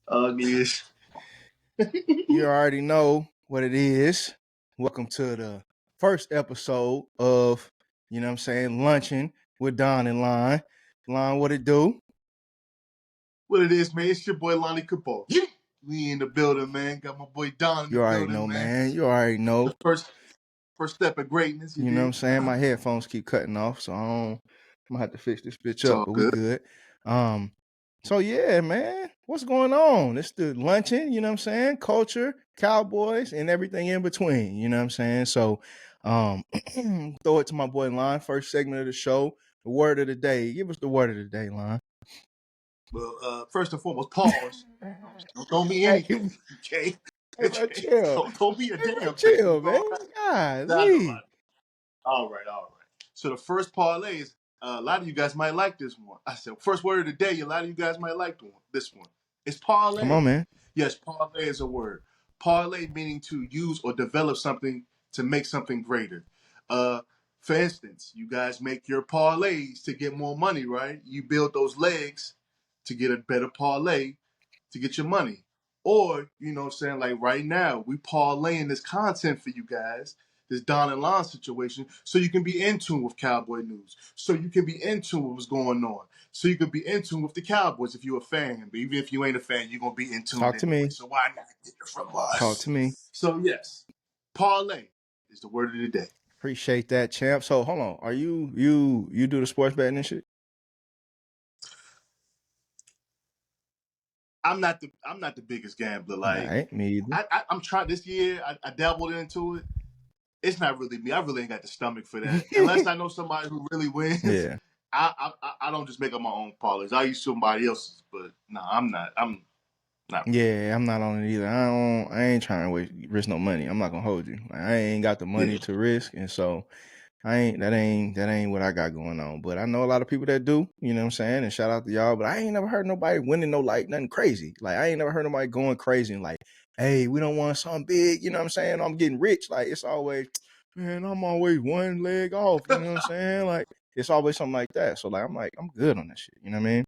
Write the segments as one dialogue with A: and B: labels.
A: Ugliest.
B: You already know what it is. Welcome to the first episode of, Lunchin with Don and Lon. Lon, what it do?
A: What it is, man? It's your boy Lonnie Capo. We in the building, man. Got my boy Don in the
B: You already
A: building,
B: know,
A: man.
B: man. You already know.
A: The first step of greatness, you
B: You know what I'm
A: did.
B: saying? My headphones keep cutting off, so I'm gonna have to fix this bitch
A: It's
B: up,
A: all
B: but we
A: good.
B: good. So yeah, man, what's going on? It's the luncheon, you know what I'm saying? Culture, Cowboys, and everything in between, you know what I'm saying? So throw it to my boy Lon, first segment of the show. The word of the day. Give us the word of the day, Lon.
A: Well, first and foremost, pause. Don't throw me
B: Hey,
A: anything, okay?
B: hey bro, chill.
A: Don't throw me a
B: Hey bro,
A: damn thing.
B: chill,
A: You
B: man.
A: all right? I know.
B: Golly.
A: All right, all right. So the first parlay is a lot of you guys might like this one. I said first word of the day. A lot of you guys might like this one. It's
B: Come
A: parlay.
B: on, man.
A: Yes, parlay is a word. Parlay meaning to use or develop something to make something greater. Uh, for instance, you guys make your parlays to get more money, right? You build those legs to get a better parlay to get your money. Or, you know what I'm saying, like right now, we parlaying this content for you guys, this Don and Lon situation, so you can be in tune with Cowboy news. So you can be in tune with what's going on. So you can be in tune with the Cowboys if you're a fan. But even if you ain't a fan, you're going to be in tune
B: Talk to
A: anyway.
B: me.
A: So why not get it from
B: Talk
A: us?
B: to me.
A: So yes, parlay is the word of the day.
B: Appreciate that, champ. So hold on. Are you do the sports betting and shit?
A: I'm not the biggest gambler.
B: All
A: Like
B: right, me either.
A: I'm trying this year. I dabbled into it. It's not really me. I really ain't got the stomach for that. Unless I know somebody who really wins,
B: Yeah.
A: I don't just make up my own parlays. I use somebody else's, but no, I'm not. I'm not really.
B: Yeah, I'm not on it either. I ain't trying to risk no money. I'm not gonna hold you. Like, I ain't got the money
A: Yeah.
B: to risk, and so that ain't what I got going on. But I know a lot of people that do, you know what I'm saying? And shout out to y'all. But I ain't never heard nobody winning no like nothing crazy. Like I ain't never heard nobody going crazy and like, hey, we don't want something big, you know what I'm saying? I'm getting rich. Like it's always, man, I'm always one leg off, you know what I'm saying? Like it's always something like that. So like I'm good on that shit, you know what I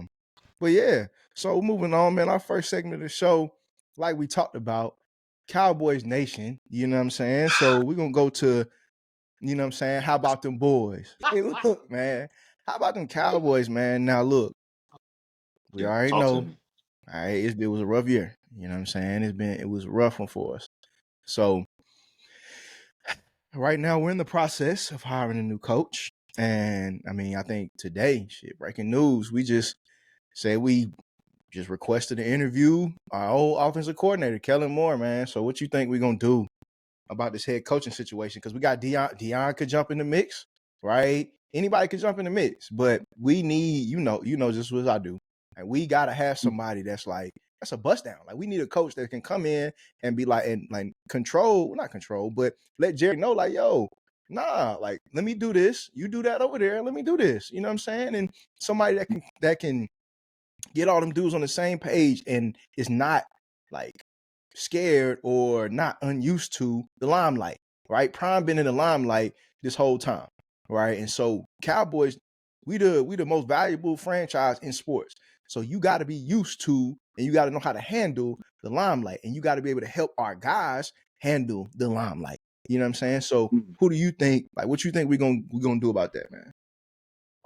B: mean? But yeah, so moving on, man. Our first segment of the show, like we talked about, Cowboys Nation. You know what I'm saying? So we're gonna go to, you know what I'm saying? How about them boys? Hey, look, man. How about them Cowboys, man? Now look, we
A: Yeah.
B: already
A: Talk to
B: know.
A: me.
B: All right, it was a rough year. You know what I'm saying? It was a rough one for us. So right now we're in the process of hiring a new coach. And I mean, I think today, shit, breaking news, we just said we just requested an interview. Our old offensive coordinator, Kellen Moore, man. So what you think we're gonna do about this head coaching situation? Because we got Dion could jump in the mix, right? Anybody could jump in the mix, but we need, just as I do. And we gotta have somebody that's a bust down. Like we need a coach that can come in and be like and like control, not control, but let Jerry know, like, yo, nah, like let me do this. You do that over there. Let me do this. You know what I'm saying? And somebody that can get all them dudes on the same page and is not like scared or not unused to the limelight, right? Prime been in the limelight this whole time, right? And so Cowboys, we the most valuable franchise in sports. So you got to be used to and you got to know how to handle the limelight and you got to be able to help our guys handle the limelight. You know what I'm saying? So who do you think, like what you think we're gonna do about that, man?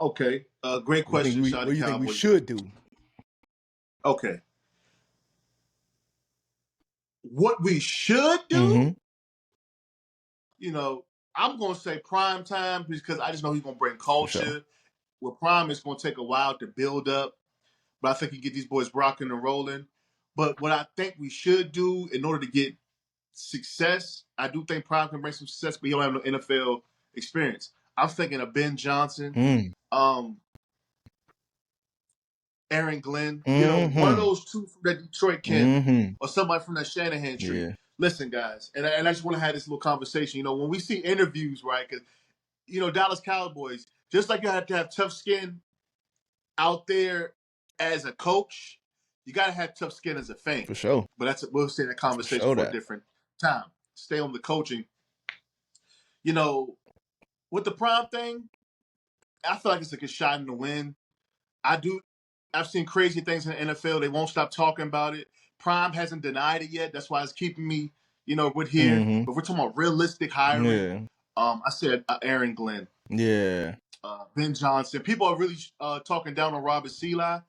A: Okay. Great question. Shout out
B: What
A: to
B: do you think we
A: Cowboys.
B: should do?
A: Okay. What we should
B: Mm-hmm.
A: do, I'm gonna say prime time because I just know he's gonna bring
B: For sure.
A: culture. With prime, it's gonna take a while to build up, but I think he get these boys rocking and rolling. But what I think we should do in order to get success, I do think Prime can bring some success, but he don't have no NFL experience. I'm thinking of Ben Johnson,
B: Mm.
A: um, Aaron Glenn, one of
B: Mm-hmm.
A: those two from that Detroit camp,
B: Mm-hmm.
A: or somebody from that Shanahan tree.
B: Yeah.
A: Listen, guys, and I just want to have this little conversation. When we see interviews, right? Because Dallas Cowboys, just like you have to have tough skin out there as a coach, you got to have tough skin as a fan.
B: For sure.
A: But we'll stay in that
B: For
A: conversation
B: sure
A: for a
B: that.
A: different time. Stay on the coaching. With the Prime thing, I feel like it's like a shot in the wind. I do. I've seen crazy things in the NFL. They won't stop talking about it. Prime hasn't denied it yet. That's why it's keeping me, with here.
B: Mm-hmm.
A: But we're talking about realistic hiring.
B: Yeah.
A: I said Aaron Glenn,
B: Yeah.
A: Ben Johnson. People are really talking down on Robert Seeley,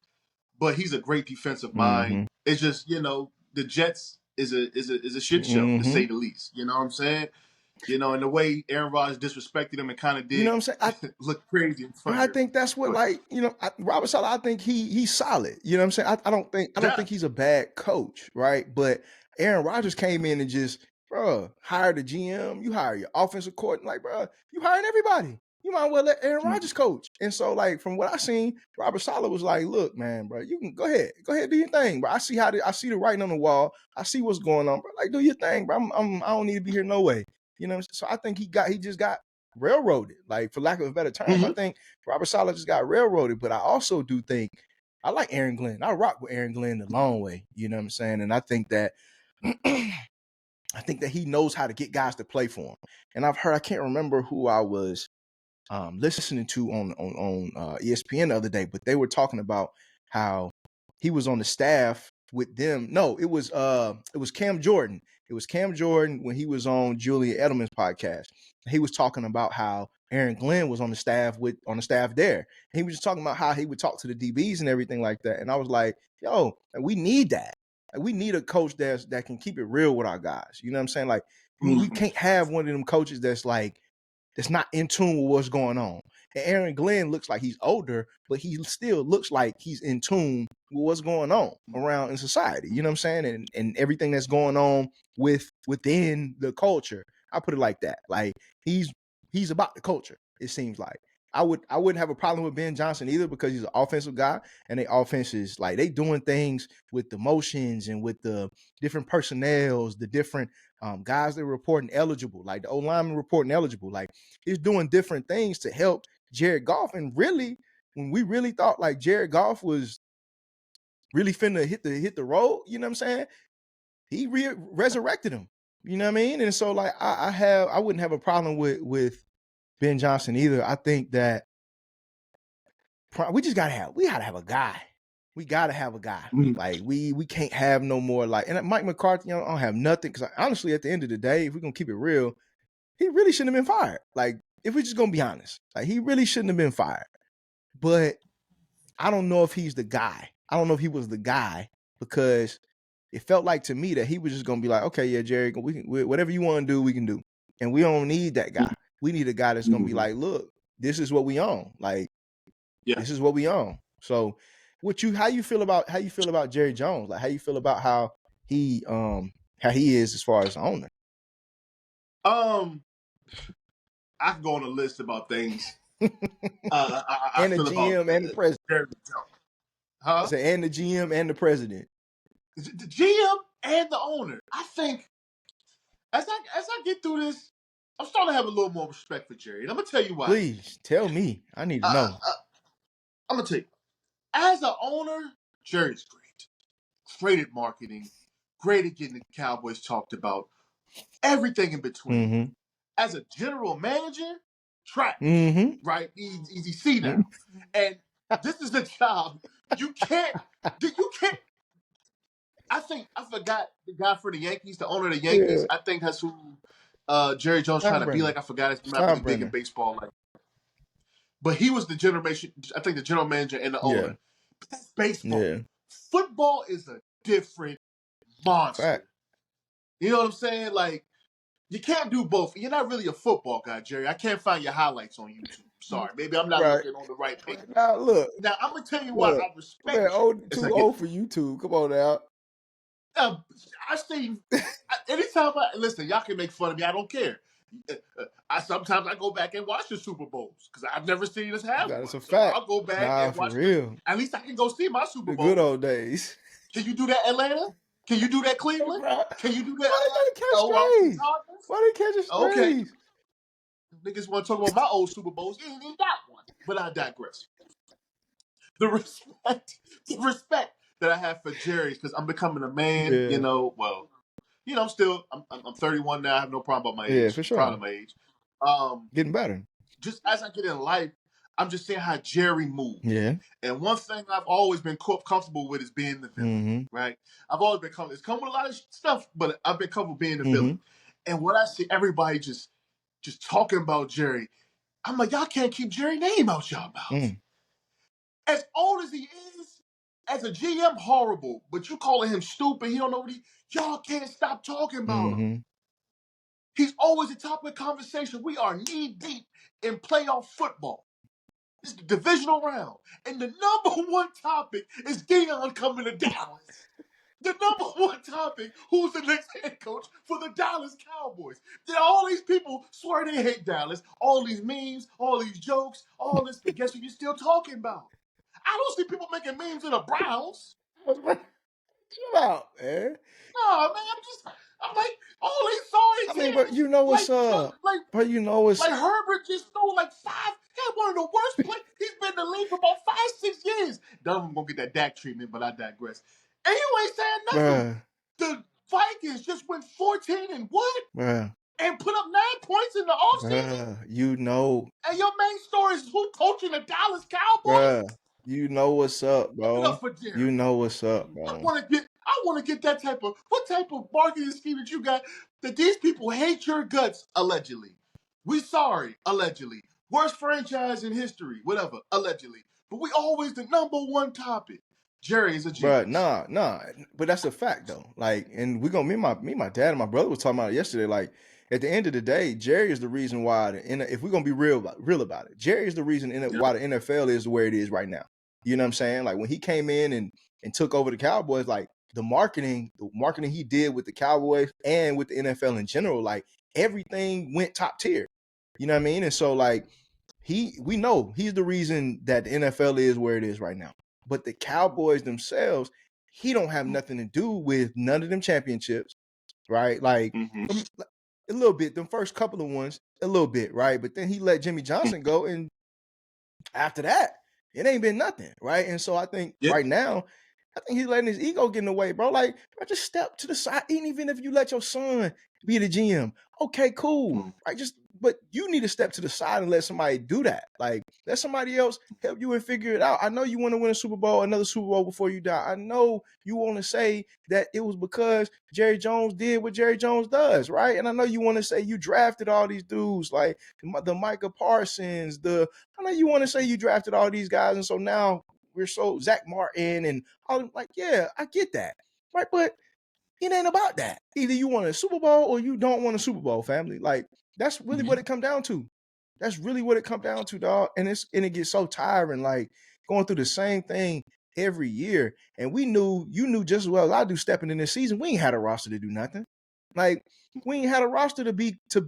A: but he's a great defensive mind.
B: Mm-hmm.
A: It's just the Jets is a shit show to
B: Mm-hmm.
A: say the least. You know what I'm saying? And the way Aaron Rodgers disrespected him and kind of
B: You know
A: did
B: what I'm saying?
A: look crazy in
B: And
A: front
B: I
A: of
B: think
A: everybody.
B: that's what,
A: Go ahead.
B: like, Robert Saleh, I think he's solid. You know what I'm saying? I don't
A: Yeah.
B: think he's a bad coach, right? But Aaron Rodgers came in and just, bro, hired a GM, you hire your offensive coordinator, like, bro, you hiring everybody. You might as well let Aaron
A: Mhm.
B: Rodgers coach. And so, like, from what I seen, Robert Saleh was like, look, man, bro, you can go ahead, do your thing, bro. I see the writing on the wall. I see what's going on, bro. Like, do your thing, bro. I don't need to be here no way. You know what I'm saying? So I think he just got railroaded, like, for lack of a better term. I
A: Mhm.
B: think Robert Saleh just got railroaded, but I also do think I like Aaron Glenn. I rock with Aaron Glenn the long way. You know what I'm saying? And I think that he knows how to get guys to play for him. And I can't remember who I was listening to on ESPN the other day, but they were talking about how he was on the staff with them. No, it was Cam Jordan. It was Cam Jordan when he was on Julian Edelman's podcast. He was talking about how Aaron Glenn was on the staff there. And he was just talking about how he would talk to the DBs and everything like that. And I was like, yo, we need that. Like, we need a coach that can keep it real with our guys. You know what I'm saying? Like, we
A: Mhm.
B: can't have one of them coaches that's not in tune with what's going on. And Aaron Glenn looks like he's older, but he still looks like he's in tune with what's going on around in society. You know what I'm saying? And everything that's going on within the culture. I put it like that. Like, he's about the culture, it seems like. I wouldn't have a problem with Ben Johnson either, because he's an offensive guy, and they offenses, like, they doing things with the motions and with the different personnels, the different guys that are reporting eligible, like the O lineman reporting eligible. Like, he's doing different things to help Jared Goff. And really, when we really thought like Jared Goff was really finna hit the road, you know what I'm saying? He resurrected him. You know what I mean? And so, like, I wouldn't have a problem with Ben Johnson either. I think that we gotta have a guy. We gotta have a guy.
A: Mhm.
B: Like, we can't have no more, like, and Mike McCarthy, I don't have nothing, because honestly, at the end of the day, if we're gonna keep it real, he really shouldn't have been fired. Like, if we're just gonna be honest, like, he really shouldn't have been fired. But I don't know if he's the guy. I don't know if he was the guy, because it felt like to me that he was just gonna be like, okay, yeah, Jerry, whatever you want to do, we can do, and we don't need that guy. We need a guy that's gonna be
A: Mhm.
B: like, look, this is what we own. Like,
A: Yeah.
B: this is what we own. So, how you feel about Jerry Jones? Like, how you feel about how he is as far as owner?
A: I could go on a list about things. I
B: And the
A: feel about
B: GM and the president.
A: Jerry Jones.
B: I
A: Huh?
B: said, and the GM and the president.
A: The GM and the owner. I think as I get through this, I'm starting to have a little more respect for Jerry, and I'm gonna tell you why.
B: Please tell me. I need to
A: Uh,
B: know.
A: I'm gonna tell you. As an owner, Jerry's great. Great at marketing. Great at getting the Cowboys talked about. Everything in between.
B: Mm-hmm.
A: As a general manager, trash.
B: Mm-hmm.
A: Right? Easy C now. And this is the job. You can't. You can't. I forgot the guy for the Yankees, the owner of the Yankees.
B: Yeah.
A: I think that's who Jerry Jones trying to be
B: Steinbrenner.
A: like. I forgot his name. I'm not really big in
B: Steinbrenner.
A: baseball, like, but he was the I think the general manager and the
B: Yeah.
A: owner. But that's baseball.
B: Yeah.
A: Football is a different monster.
B: Fact.
A: You know what I'm saying? Like, you can't do both. You're not really a football guy, Jerry. I can't find your highlights on YouTube. Sorry, maybe I'm not
B: Right.
A: looking on the right page.
B: Now look.
A: Now I'm gonna tell you why
B: Look.
A: I
B: Man,
A: respect Jerry as I
B: too
A: get.
B: old for YouTube. Come on now.
A: I see. Anytime I listen, y'all can make fun of me. I don't care. I sometimes I go back and watch the Super Bowls because I've never seen us have one.
B: That's a
A: So
B: fact.
A: I'll go back
B: Nah,
A: and
B: for
A: watch the.
B: real.
A: At least I can go see my Super
B: The good
A: Bowl.
B: old days.
A: Can you do that, Atlanta? Can you do that,
B: Hey,
A: Cleveland?
B: bro.
A: Can you do that?
B: Why they gotta catch
A: Oh, I'm from
B: strays?
A: Chargers.
B: Why they catching
A: Okay,
B: strays?
A: niggas want to talk about my old Super Bowls. You ain't even got one. But I digress. The respect that I have for Jerry's because I'm becoming a man.
B: Yeah.
A: I'm 31 now. I have no problem about my
B: Yeah,
A: age.
B: for
A: Proud
B: sure.
A: of my age.
B: Getting better.
A: Just as I get in life, I'm just saying how Jerry moves.
B: Yeah.
A: And one thing I've always been comfortable with is being the villain,
B: Mm-hmm.
A: right? I've always been comfortable. It's come with a lot of stuff, but I've been comfortable being the
B: Mm-hmm.
A: villain. And when I see everybody just talking about Jerry, I'm like, y'all can't keep Jerry's name out y'all mouth.
B: Mm.
A: As old as he is, as a GM, horrible. But you calling him stupid, he don't know what y'all can't stop talking about him.
B: Mm-hmm.
A: He's always the topic of conversation. We are knee deep in playoff football. It's the divisional round. And the number one topic is Deion coming to Dallas. The number one topic, who's the next head coach for the Dallas Cowboys. Then all these people swear they hate Dallas. All these memes, all these jokes, all this, but guess what you're still talking about? I don't see people making memes of the Browns.
B: Chill out, man.
A: No, man, I'm like, all these sorry
B: I mean, but
A: teams,
B: you know what's
A: like,
B: up. But you know what's
A: like Herbert just threw like five. He had one of the worst plays. He's been in the league for about 5-6 years. Donovan gonna get that Dak treatment, but I digress. And you ain't saying nothing.
B: bruh,
A: The Vikings just went 14 and what?
B: bruh,
A: And put up 9 points in the offseason?
B: bruh. You know,
A: And your main story is who coaching the Dallas Cowboys?
B: bruh. You know what's up,
A: Give it
B: bro.
A: up for Jerry.
B: You know what's up,
A: I
B: bro.
A: want to get that type of what type of marketing scheme that you got that these people hate your guts allegedly. We sorry allegedly. Worst franchise in history, whatever allegedly. But we always the number one topic. Jerry is a
B: Bruh,
A: genius.
B: nah. But that's a fact though. Like, and we gonna my dad and my brother was talking about it yesterday. Like, at the end of the day, Jerry is the reason why if we're gonna be real about it, Jerry is the reason why the NFL is where it is right now. You know what I'm saying? Like when he came in and took over the Cowboys, like the marketing he did with the Cowboys and with the NFL in general, like everything went top tier. You know what I mean? And so like we know he's the reason that the NFL is where it is right now. But the Cowboys themselves, he don't have nothing to do with none of them championships, right? Like a little bit, the first couple of ones, a little bit, right? But then he let Jimmy Johnson go, and after that, it ain't been nothing, right? And so I think right now, I think he's letting his ego get in the way, bro. Like, bro, just step to the side. Even if you let your son be the GM, okay, cool, right? But you need to step to the side and let somebody do that. Like, let somebody else help you and figure it out. I know you want to win a Super Bowl, another Super Bowl before you die. I know you want to say that it was because Jerry Jones did what Jerry Jones does, right? And I know you want to say you drafted all these dudes, like the Micah Parsons, I know you want to say you drafted all these guys, and so now we're so Zach Martin and all like, yeah, I get that, right? But it ain't about that. Either you want a Super Bowl or you don't want a Super Bowl, family. Like that's really what it comes down to. That's really what it comes down to, dog. And it gets so tiring, like going through the same thing every year. And you knew just as well as I do stepping in this season, we ain't had a roster to do nothing. Like we ain't had a roster to be to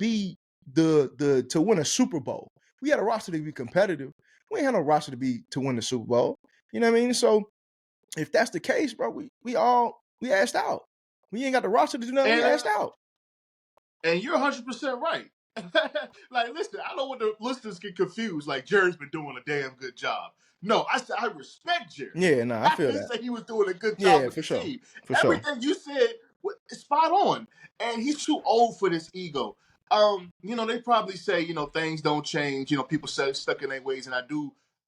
B: win a Super Bowl. We had a roster to be competitive. We ain't had no roster to win the Super Bowl. You know what I mean? So if that's the case, bro, we asked out. We ain't got the roster to do nothing. We asked out.
A: And you're 100% right. Like, listen, I don't want the listeners get confused. Like, Jerry's been doing a damn good job. No, I said I respect Jerry.
B: Yeah, no, I
A: I
B: feel
A: didn't
B: that.
A: say he was doing a good job
B: Yeah,
A: with
B: for
A: the
B: sure.
A: team.
B: For sure.
A: Everything you said is spot on. And he's too old for this ego. They probably say, things don't change. People stuck in their ways. And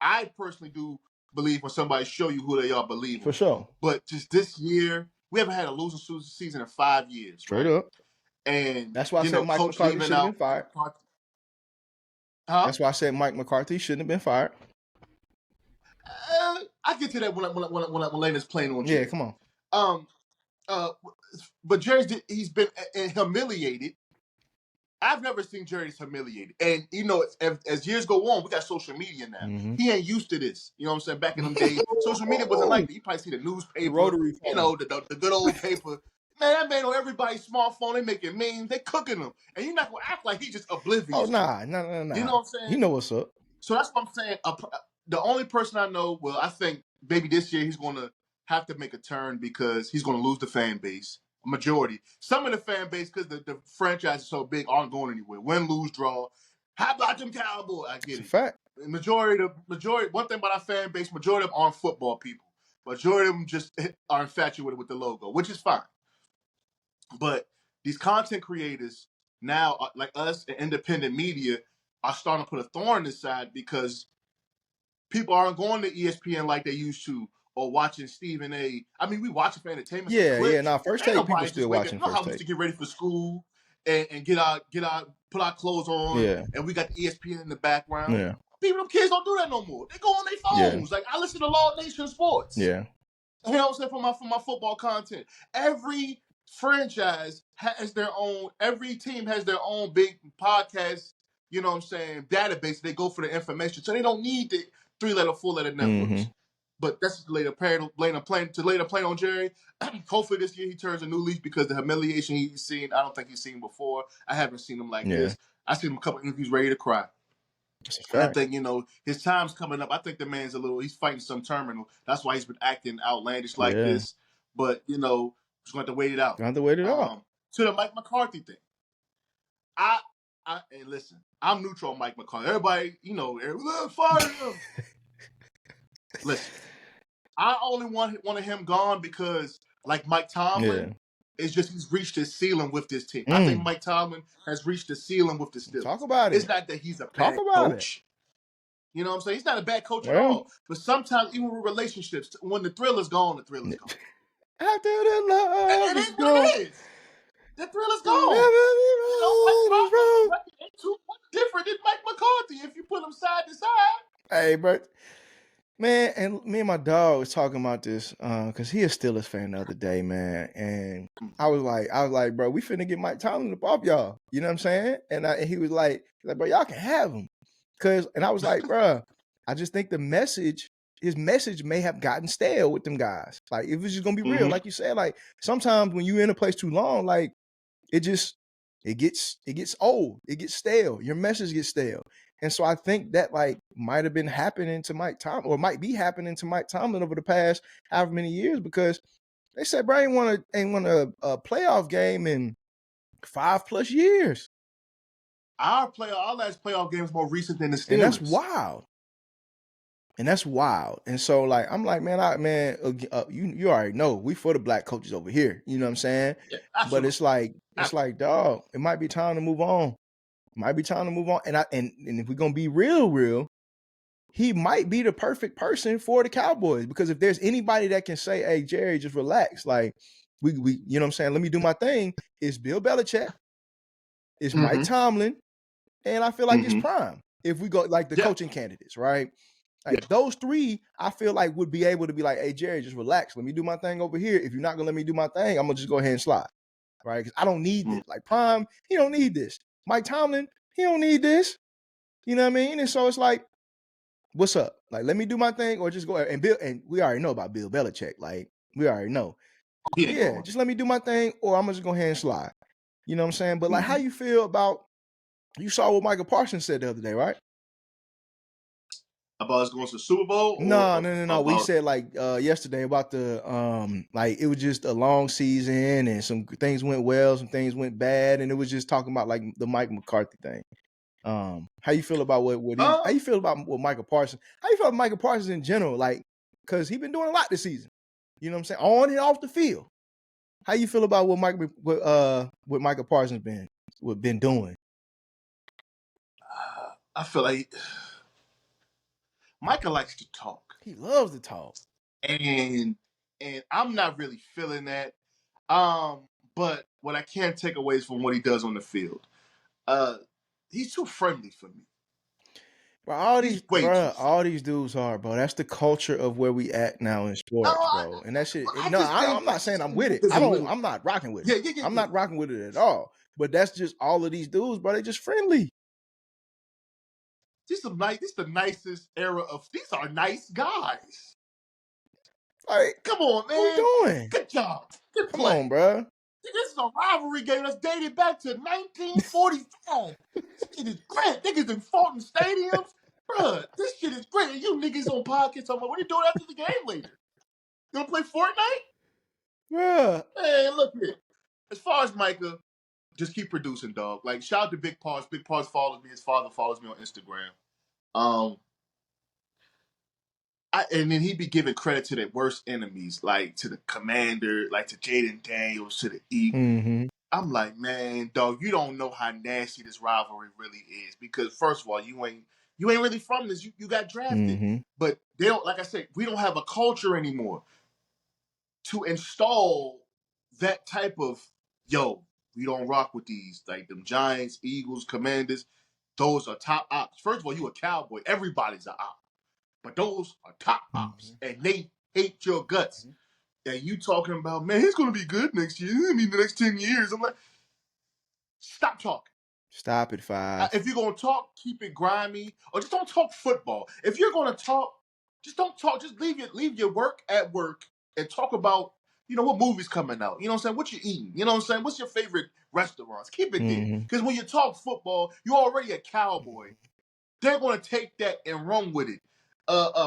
A: I personally do believe when somebody show you who they are, believe
B: For
A: them.
B: sure.
A: But just this year, we haven't had a losing season in 5 years.
B: Straight
A: right?
B: up.
A: And
B: That's why I said Mike
A: coach
B: McCarthy
A: leaving
B: should have
A: out.
B: been fired.
A: Huh?
B: That's why I said Mike McCarthy shouldn't have been fired.
A: I get to that when Lena's playing on Jerry.
B: Yeah, come on.
A: But he's been humiliated. I've never seen Jerry humiliated. And as years go on, we got social media now.
B: Mm-hmm.
A: He ain't used to this. You know what I'm saying? Back in them days, social media wasn't like that. You probably see the newspaper,
B: The rotary phone.
A: the good old paper. Man, that man on everybody's smartphone, they making memes, they cooking them. And you're not gonna act like he's just oblivious.
B: Oh, nah.
A: You know what I'm saying?
B: You know what's up.
A: So that's what I'm saying. The only person I know, well, I think maybe this year he's going to have to make a turn because he's going to lose the fan base, a majority. Some of the fan base, because the franchise is so big, aren't going anywhere. Win, lose, draw. How about them Cowboys? I get
B: It's a
A: it.
B: fact.
A: Majority. One thing about our fan base, majority of them aren't football people. Majority of them just are infatuated with the logo, which is fine. But these content creators now, like us and independent media, are starting to put a thorn in his side because people aren't going to ESPN like they used to, or watching Stephen A. I mean, we watch it for entertainment, some
B: Yeah.
A: clips.
B: Now, First
A: Ain't
B: Take, people
A: nobody
B: still
A: just waking.
B: watching
A: You know how
B: First
A: we used
B: Take.
A: to get ready for school and get out, put our clothes on,
B: Yeah.
A: and we got the ESPN in the background.
B: Yeah.
A: People, them kids don't do that no more. They go on their
B: Yeah.
A: phones. Like I listen to Law Nation Sports.
B: Yeah.
A: You know what I'm saying, for my football content. Every franchise has their own. Every team has their own big podcast. You know what I'm saying? Database. They go for the information, so they don't need the 3-letter, 4-letter networks.
B: Mm-hmm.
A: But that's to lay the plane on Jerry. Hopefully this year he turns a new leaf because the humiliation he's seen, I don't think he's seen before. I haven't seen him like
B: Yeah.
A: this. I seen him a couple interviews ready to cry.
B: That's a
A: And I
B: fact.
A: think, his time's coming up. I think the man's he's fighting some terminal. That's why he's been acting outlandish like this. But, just going to have to wait it out.
B: Gonna have to wait it out.
A: To the Mike McCarthy thing. And listen, I'm neutral on Mike McCarthy. Everybody, fire him. Listen, I only wanted him gone because, like Mike Tomlin, it's just he's reached his ceiling with this team. I think Mike Tomlin has reached the ceiling with the Steelers.
B: Talk about it.
A: It's not that he's a bad coach. You know what I'm saying? He's not a bad coach at all. But sometimes, even with relationships, when the thrill is gone, the thrill is gone.
B: After the love
A: is gone. What it is. The thrill is gone. Mike Tomlin ain't too much different than Mike McCarthy if you put them side to side.
B: Hey, bro. Man, and me and my dog was talking about this because he is still a fan the other day, man. And I was like, bro, we finna get Mike Tomlin up off y'all. You know what I'm saying? And he was like, bro, y'all can have him. And I was like, bro, I just think his message may have gotten stale with them guys. Like, if it's just gonna be real, like you said, like sometimes when you're in a place too long, like it gets old, it gets stale. Your message gets stale. And so I think that might have been happening to Mike Tomlin, or might be happening to Mike Tomlin over the past however many years, because they said, bro, ain't won a playoff game in 5+ years.
A: Our last playoff game is more recent than the Steelers.
B: And that's wild. And so I'm like, man, you already know we for the black coaches over here. You know what I'm saying?
A: Yeah,
B: but it's like, dog, it might be time to move on. And if we're gonna be real, he might be the perfect person for the Cowboys, because if there's anybody that can say, hey, Jerry, just relax, like we you know what I'm saying, let me do my thing, it's Bill Belichick, it's Mike Tomlin, and I feel like it's Prime. If we go the coaching candidates, right? Those three, I feel like would be able to be like, hey, Jerry, just relax, let me do my thing over here. If you're not gonna let me do my thing, I'm gonna just go ahead and slide, right? Because I don't need this. Like Prime, he don't need this. Mike Tomlin, he don't need this. You know what I mean? And so it's like, what's up? Like, let me do my thing, or just go ahead. And we already know about Bill Belichick. Like, we already know. Yeah, just let me do my thing, or I'm gonna just go ahead and slide. You know what I'm saying? But how you feel about, you saw what Michael Parsons said the other day, right?
A: About us going to the Super Bowl?
B: No. We said yesterday about the it was just a long season and some things went well, some things went bad, and it was just talking about the Mike McCarthy thing. How you feel about how you feel about what Michael Parsons? How you feel about Michael Parsons in general? Because he's been doing a lot this season. You know what I'm saying? On and off the field. How you feel about what Michael Parsons been doing?
A: I feel like Michael likes to talk.
B: He loves to talk.
A: And I'm not really feeling that. But what I can take away is from what he does on the field. He's too friendly for me.
B: Bro, all these dudes are, bro. That's the culture of where we at now in sports, bro. And that shit. I'm not saying I'm with it. I'm not rocking with it. I'm not rocking with it at all. But that's just all of these dudes, bro. They just friendly.
A: This is the nicest era of. These are nice guys.
B: Like,
A: come on, man.
B: What you doing?
A: Good job. Good play.
B: Come on, bro.
A: This is a rivalry game that's dated back to 1945. This shit is great. Niggas in Fulton stadiums. Bruh, this shit is great. And you niggas on podcast talking about what are you doing after the game later? You gonna play Fortnite?
B: Bruh.
A: Hey, look here. As far as Micah, just keep producing, dog. Shout out to Big Paws. Big Paws follows me. His father follows me on Instagram. And then he'd be giving credit to their worst enemies, to the commander, to Jaden Daniels, to the Eagles.
B: Mm-hmm.
A: I'm like, man, dog, you don't know how nasty this rivalry really is. Because first of all, you ain't You ain't really from this. You got drafted.
B: Mm-hmm.
A: But they don't, like I said, we don't have a culture anymore to install that type of, yo, we don't rock with these. Like them Giants, Eagles, Commanders, those are top ops. First of all, you a Cowboy. Everybody's an op. But those are top ops.
B: Mm-hmm.
A: And they hate your guts. And you talking about, man, he's going to be good next year. I mean, the next 10 years. I'm like, stop talking.
B: Stop it, Five.
A: If you're going to talk, keep it grimy. Or just don't talk football. If you're going to talk, just don't talk. Just leave your work at work and talk about, what movie's coming out. You know what I'm saying? What you eating? You know what I'm saying? What's your favorite restaurants? Keep it there.
B: Mm-hmm.
A: Because when you talk football, you're already a Cowboy. They're going to take that and run with it.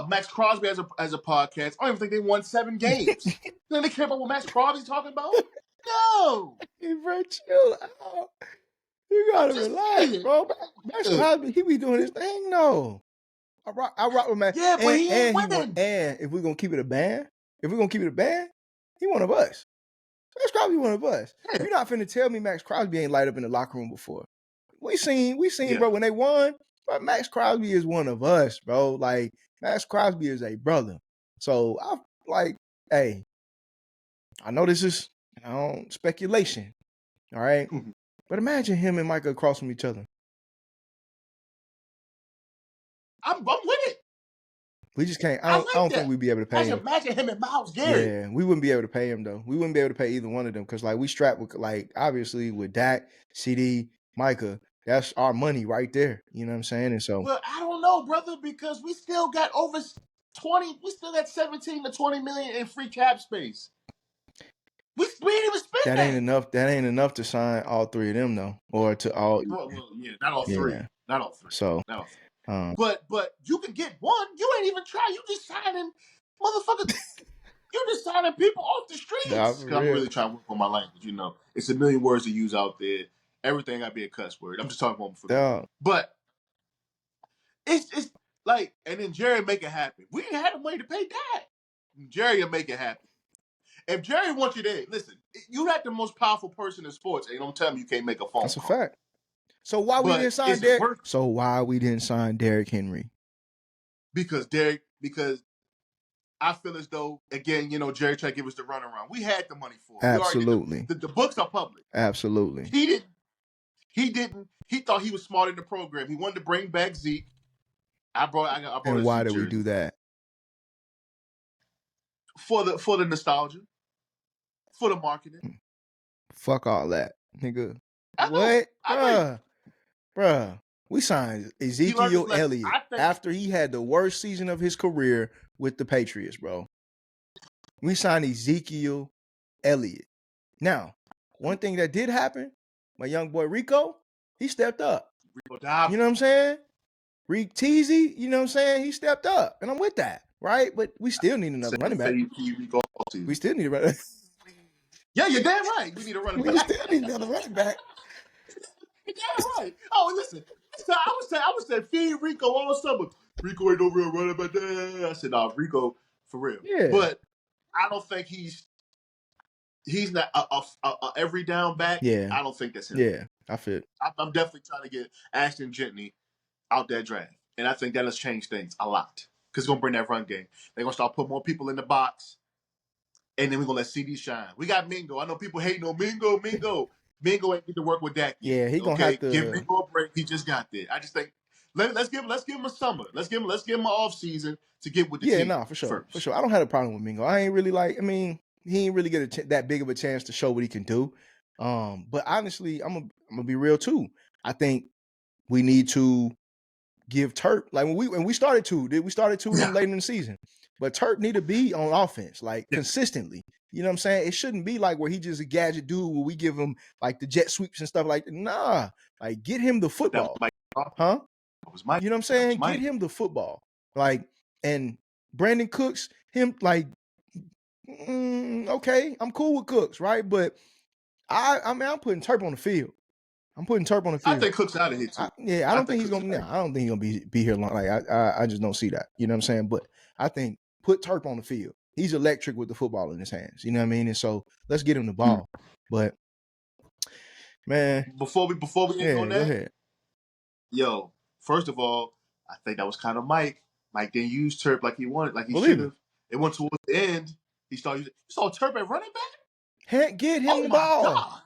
A: Max Crosby has a podcast. I don't even think they won 7 games. Then they care about what Max Crosby's talking about? No.
B: Hey, bro, chill out. You gotta relax, bro. Max Crosby, he be doing his thing, though. I rock with Max.
A: Yeah, but he ain't winning.
B: And if we're gonna keep it a band, he one of us. Max Crosby one of us.
A: Yeah.
B: You're not finna tell me Max Crosby ain't light up in the locker room before. We seen,
A: Yeah.
B: bro, when they won. But Max Crosby is one of us, bro. Like, Max Crosby is a brother. So I'm like, hey, I know this is speculation, all right?
A: Mhm.
B: But imagine him and Micah across from each other.
A: I'm with it.
B: We just can't. I don't think we'd be able to pay him.
A: Imagine him and Myles Garrett.
B: Yeah, we wouldn't be able to pay him, though. We wouldn't be able to pay either one of them because, like, we strapped with, like, obviously with Dak, CD, Micah. That's our money right there. You know what I'm saying? And so,
A: well, I don't know, brother, because we still got over 20. We still got 17 to 20 million in free cap space. We ain't even spend that.
B: That ain't enough. That ain't enough to sign all 3 of them, though, or to all.
A: Well, yeah, not all 3.
B: Yeah.
A: Not all 3.
B: So,
A: not all 3. But you can get one. You ain't even try. You just signing motherfuckers. You just signing people off the streets. Because I'm really trying to work on my language. It's a million words to use out there. Everything got to be a cuss word. I'm just talking about for me. But it's like, and then Jerry make it happen. We didn't have the money to pay that. Jerry will make it happen. If Jerry wants you there, listen, you're not the most powerful person in sports, and don't tell me you can't make a phone call.
B: That's a fact. So why we didn't sign Derrick? So why we didn't sign Derrick Henry? Because
A: I feel as though, again, Jerry tried to give us the runaround. We had the money for it.
B: Absolutely.
A: The books are public.
B: Absolutely.
A: He didn't. He thought he was smart in the program. He wanted to bring back Zeke. I brought
B: and why did we do that?
A: For the nostalgia. For the marketing.
B: Fuck all that, nigga.
A: What?
B: Bruh. We signed Ezekiel Elliott after he had the worst season of his career with the Patriots, bro. We signed Ezekiel Elliott. Now, one thing that did happen, my young boy Rico, he stepped up.
A: Rico died.
B: You know what I'm saying? Reek Teasy, you know what I'm saying? He stepped up. And I'm with that, right? But we still need another running back. We still need a running back.
A: Yeah, you're damn right. We need a running back.
B: We still need another running back.
A: You're damn right. Oh, listen. I was saying, feed Rico all summer. Rico ain't no real running back. I said, nah, Rico for real.
B: Yeah.
A: But I don't think he's not a every down back.
B: Yeah.
A: I don't think that's him.
B: Yeah, I feel.
A: I'm definitely trying to get Ashton Gentry out that draft. And I think that has changed things a lot. Because it's going to bring that run game. They're going to start putting more people in the box. And then we're going to let CD shine. We got Mingo. I know people hating on Mingo. Mingo ain't get to work with Dak yet.
B: Yeah, he going to have to
A: give Mingo a break. He just got there. I just think let's give him a summer. Let's give him an off season to get with the team.
B: Yeah, no, for sure. First. For sure. I don't have a problem with Mingo. I ain't really he ain't really get that big of a chance to show what he can do. But honestly, I'm gonna be real too. I think we need to give Turk, like when we started to late in the season. But Turk need to be on offense, like consistently. You know what I'm saying? It shouldn't be like where he just a gadget dude where we give him like the jet sweeps and stuff like that. Nah, like get him the football. Huh? You know what I'm saying? Get him the football. Like, and Brandon Cooks, him like, okay, I'm cool with Cooks, right? But I'm putting Turp on the field. I
A: think Cook's out of here too.
B: I don't think he's gonna. I don't think he's gonna be here long. Like I just don't see that. You know what I'm saying? But I think put Turp on the field. He's electric with the football in his hands. You know what I mean? And so let's get him the ball. But man,
A: before we go on that,
B: go ahead.
A: Yo, first of all, I think that was kind of Mike. Mike didn't use Turp like he wanted, like he
B: Believe
A: should
B: it.
A: have. It went towards the end. He started using. You saw Turp at running back.
B: Get him
A: Oh
B: the
A: my
B: ball.
A: god!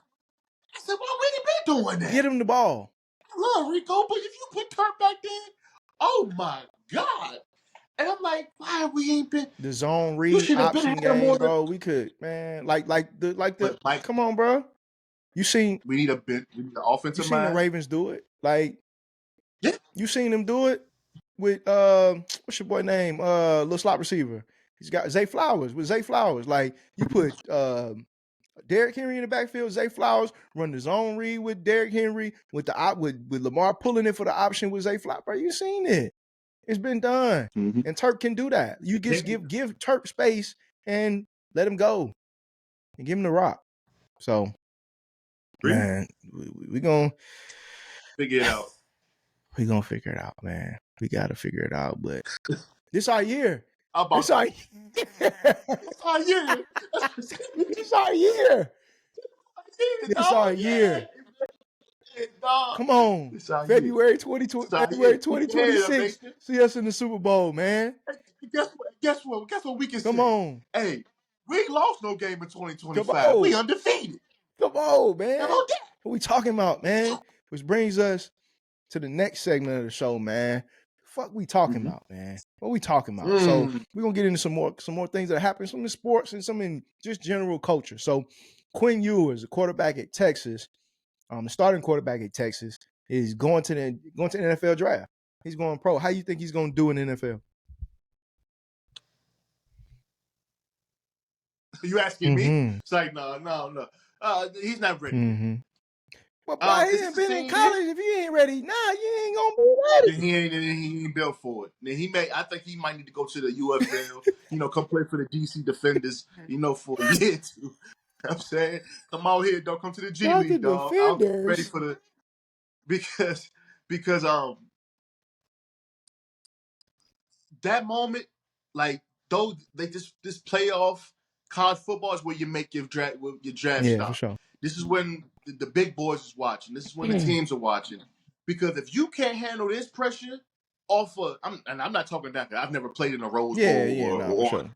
A: I said, why we ain't been doing that?
B: Get him the ball.
A: I love Rico, but if you put Turp back there, oh my god! And I'm like, why we ain't been?
B: The zone
A: You
B: read
A: should have been
B: option
A: had him
B: game,
A: on the.
B: bro. We could, man. Like the.
A: But Mike,
B: Come on, bro. You seen
A: we need an offensive
B: the
A: mind.
B: Ravens do it? Like,
A: Yeah.
B: you seen them do it with what's your boy name? Little slot receiver. He's got Zay Flowers with Zay Flowers. Like, you put Derrick Henry in the backfield, Zay Flowers, run the zone read with Derrick Henry, with Lamar pulling it for the option with Zay Flowers. Bro, you seen it. It's been done.
A: Mm-hmm.
B: And Turk can do that. You just give Turk space and let him go. And give him the rock. So, man, we gonna
A: figure it out.
B: We gonna figure it out, man. We gotta figure it out. But this our year.
A: This our year.
B: This our year. This our year. Come on. February 2026. See us in the Super Bowl, man.
A: Guess what we can
B: Come
A: say?
B: on.
A: Hey, we ain't lost no game in 2025. We undefeated.
B: Come on, man. What we talking about, man? Which brings us to the next segment of the show, man. Fuck we talking about, man? What we talking about? So we're gonna get into some more things that happen, some in sports and some in just general culture. So Quinn Ewers, the quarterback at Texas, the starting quarterback at Texas, is going to the NFL draft. He's going pro. How you think he's gonna do in the NFL?
A: You asking me? It's like, no. He's not ready.
B: Well, boy, he ain't been in college. If you ain't ready, you ain't gonna be ready.
A: He ain't built for it. Then I think he might need to go to the UFL. Come play for the DC Defenders. For a year or two. I'm saying, come out here, don't come to the G League, dog. I'm ready for the because that moment, like those this playoff college football is where you make your draft stop.
B: For sure.
A: This is when the big boys is watching. This is when the teams are watching. Because if you can't handle this pressure off of, I'm not talking that. I've never played in a Rose Bowl or
B: sure.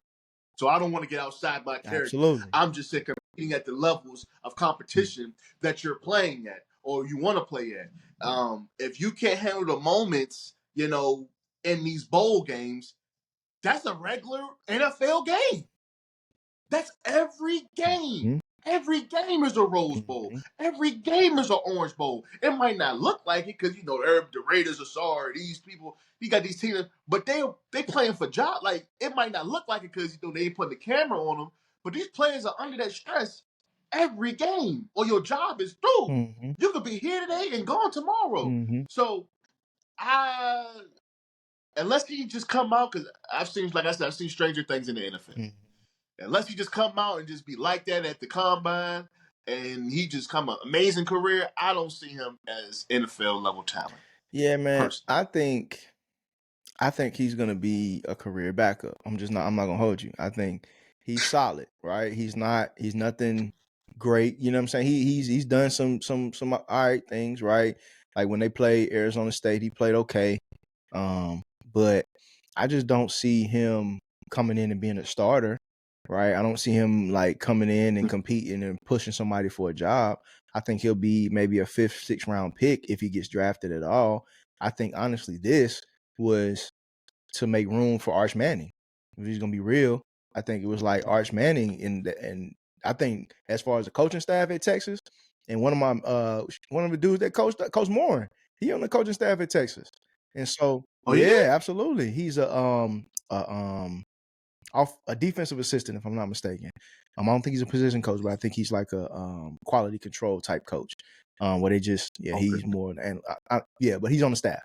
A: So I don't want to get outside my character.
B: Absolutely.
A: I'm just saying competing at the levels of competition that you're playing at or you want to play at. If you can't handle the moments, in these bowl games, that's a regular NFL game. That's every game. Every game is a Rose Bowl. Every game is an Orange Bowl. It might not look like it because the Raiders are sorry. These people, you got these teams, but they playing for job. Like it might not look like it because they ain't putting the camera on them. But these players are under that stress every game, or your job is through. You could be here today and gone tomorrow. So unless he just come out, because I've seen stranger things in the NFL. Unless he just come out and just be like that at the combine and he just come an amazing career, I don't see him as NFL level talent.
B: Yeah, man. Personally. I think he's gonna be a career backup. I'm not gonna hold you. I think he's solid, right? He's nothing great. You know what I'm saying? He's done some all right things, right? Like when they played Arizona State, he played okay. But I just don't see him coming in and being a starter. Right, I don't see him like coming in and competing and pushing somebody for a job. I think he'll be maybe a 5th, 6th round pick if he gets drafted at all. I think honestly, this was to make room for Arch Manning. If he's gonna be real, I think it was like Arch Manning, and I think as far as the coaching staff at Texas, and one of the dudes that Coach Moore, he on the coaching staff at Texas, and so absolutely, he's a defensive assistant, if I'm not mistaken. I don't think he's a position coach, but I think he's like a quality control type coach. Where they just he's more and but he's on the staff.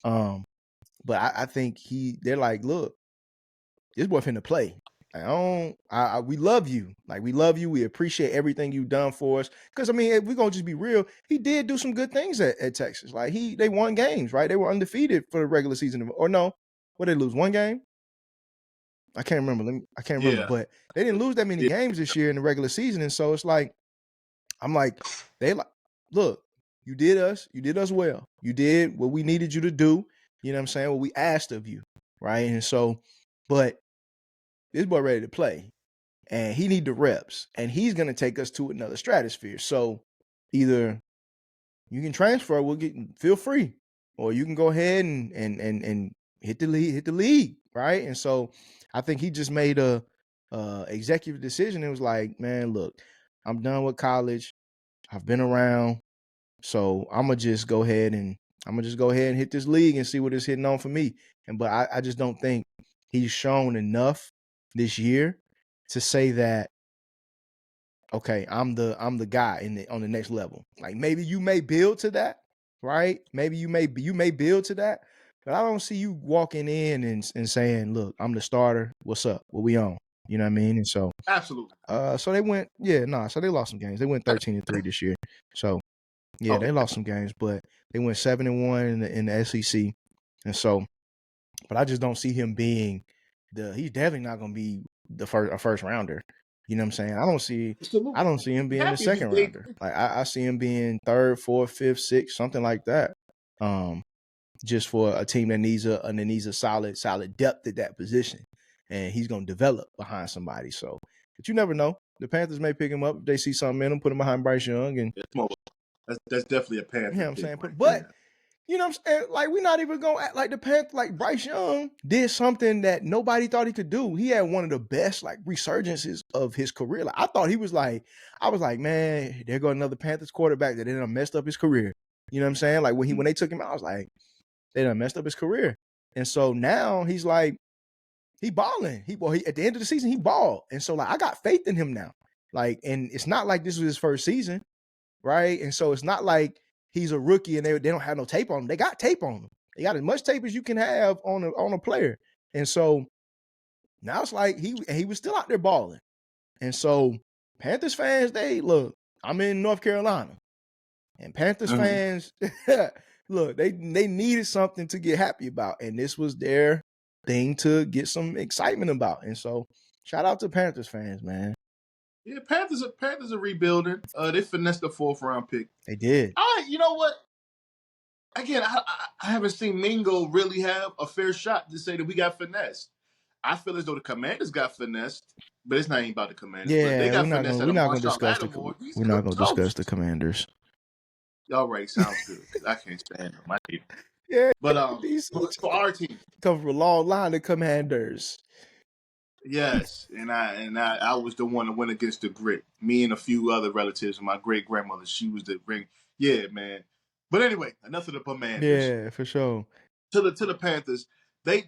B: But I think they're like, look, this boy finna play. We love you. Like we love you. We appreciate everything you've done for us. Because I mean, if we're gonna just be real, he did do some good things at Texas. Like they won games, right? They were undefeated for the regular season, or no? What they lose? One game? I can't remember. I can't remember, but they didn't lose that many games this year in the regular season, and so it's like, I'm like, look, you did us well. You did what we needed you to do. You know what I'm saying? What we asked of you, right? And so, but this boy ready to play, and he need the reps, and he's gonna take us to another stratosphere. So either you can transfer, feel free, or you can go ahead and hit the league, right? And so I think he just made a executive decision. It was like, man, look, I'm done with college. I've been around, so I'm gonna just go ahead and hit this league and see what it's hitting on for me. But I just don't think he's shown enough this year to say that, okay, I'm the guy on the next level. Like, maybe you may build to that, right? Maybe you may build to that, but I don't see you walking in and saying, "Look, I'm the starter. What's up? What we on?" You know what I mean? And so,
A: Absolutely.
B: so they went, so they lost some games. They went 13-3 this year. So yeah,
A: Oh,
B: they lost some games, but they went 7-1 in the SEC. And so, but I just don't see him being he's definitely not going to be a first rounder. You know what I'm saying? I
A: absolutely.
B: don't see him
A: Be
B: being a
A: happy if he
B: second
A: did.
B: rounder. Like, I see him being third, fourth, fifth, sixth, something like that. Just for a team that needs a solid depth at that position, and he's going to develop behind somebody. So, but you never know. The Panthers may pick him up if they see something in him, put him behind Bryce Young, and
A: That's definitely a
B: you know
A: Panther
B: what I'm
A: pick
B: saying.
A: right
B: But
A: there.
B: you know what I'm saying? Like, we're not even going to act like the Panthers, like Bryce Young did something that nobody thought he could do. He had one of the best, like, resurgences of his career. Like, I was like, man, there go another Panthers quarterback that done messed up his career. You know what I'm saying? Like, when they took him out, I was like, they done messed up his career. And so now he's like, he balling. He at the end of the season, he balled. And so, like, I got faith in him now. Like, and it's not like this was his first season, right? And so it's not like he's a rookie and they don't have no tape on him. They got tape on him. They got as much tape as you can have on a player. And so now it's like he was still out there balling. And so Panthers fans, I'm in North Carolina. And Panthers fans, look, they needed something to get happy about. And this was their thing to get some excitement about. And so shout out to Panthers fans, man.
A: Yeah, Panthers are rebuilding. They finessed the 4th-round pick.
B: They did.
A: You know what? Again, I haven't seen Mingo really have a fair shot to say that we got finessed. I feel as though the Commanders got finessed, but it's not even about the Commanders. But they
B: Yeah,
A: got finessed out of Marshawn Lattimore. He's
B: discuss the
A: toast.
B: Commanders.
A: All right, sounds good. Because I can't stand them. I hate them.
B: Yeah,
A: But
B: DC
A: for our team,
B: come from a long line of Commanders.
A: yes, and I was the one that went against the grit. Me and a few other relatives, and my great grandmother, she was the ring. Yeah, man. But anyway, enough of the Commanders.
B: Yeah, for sure.
A: To the Panthers, they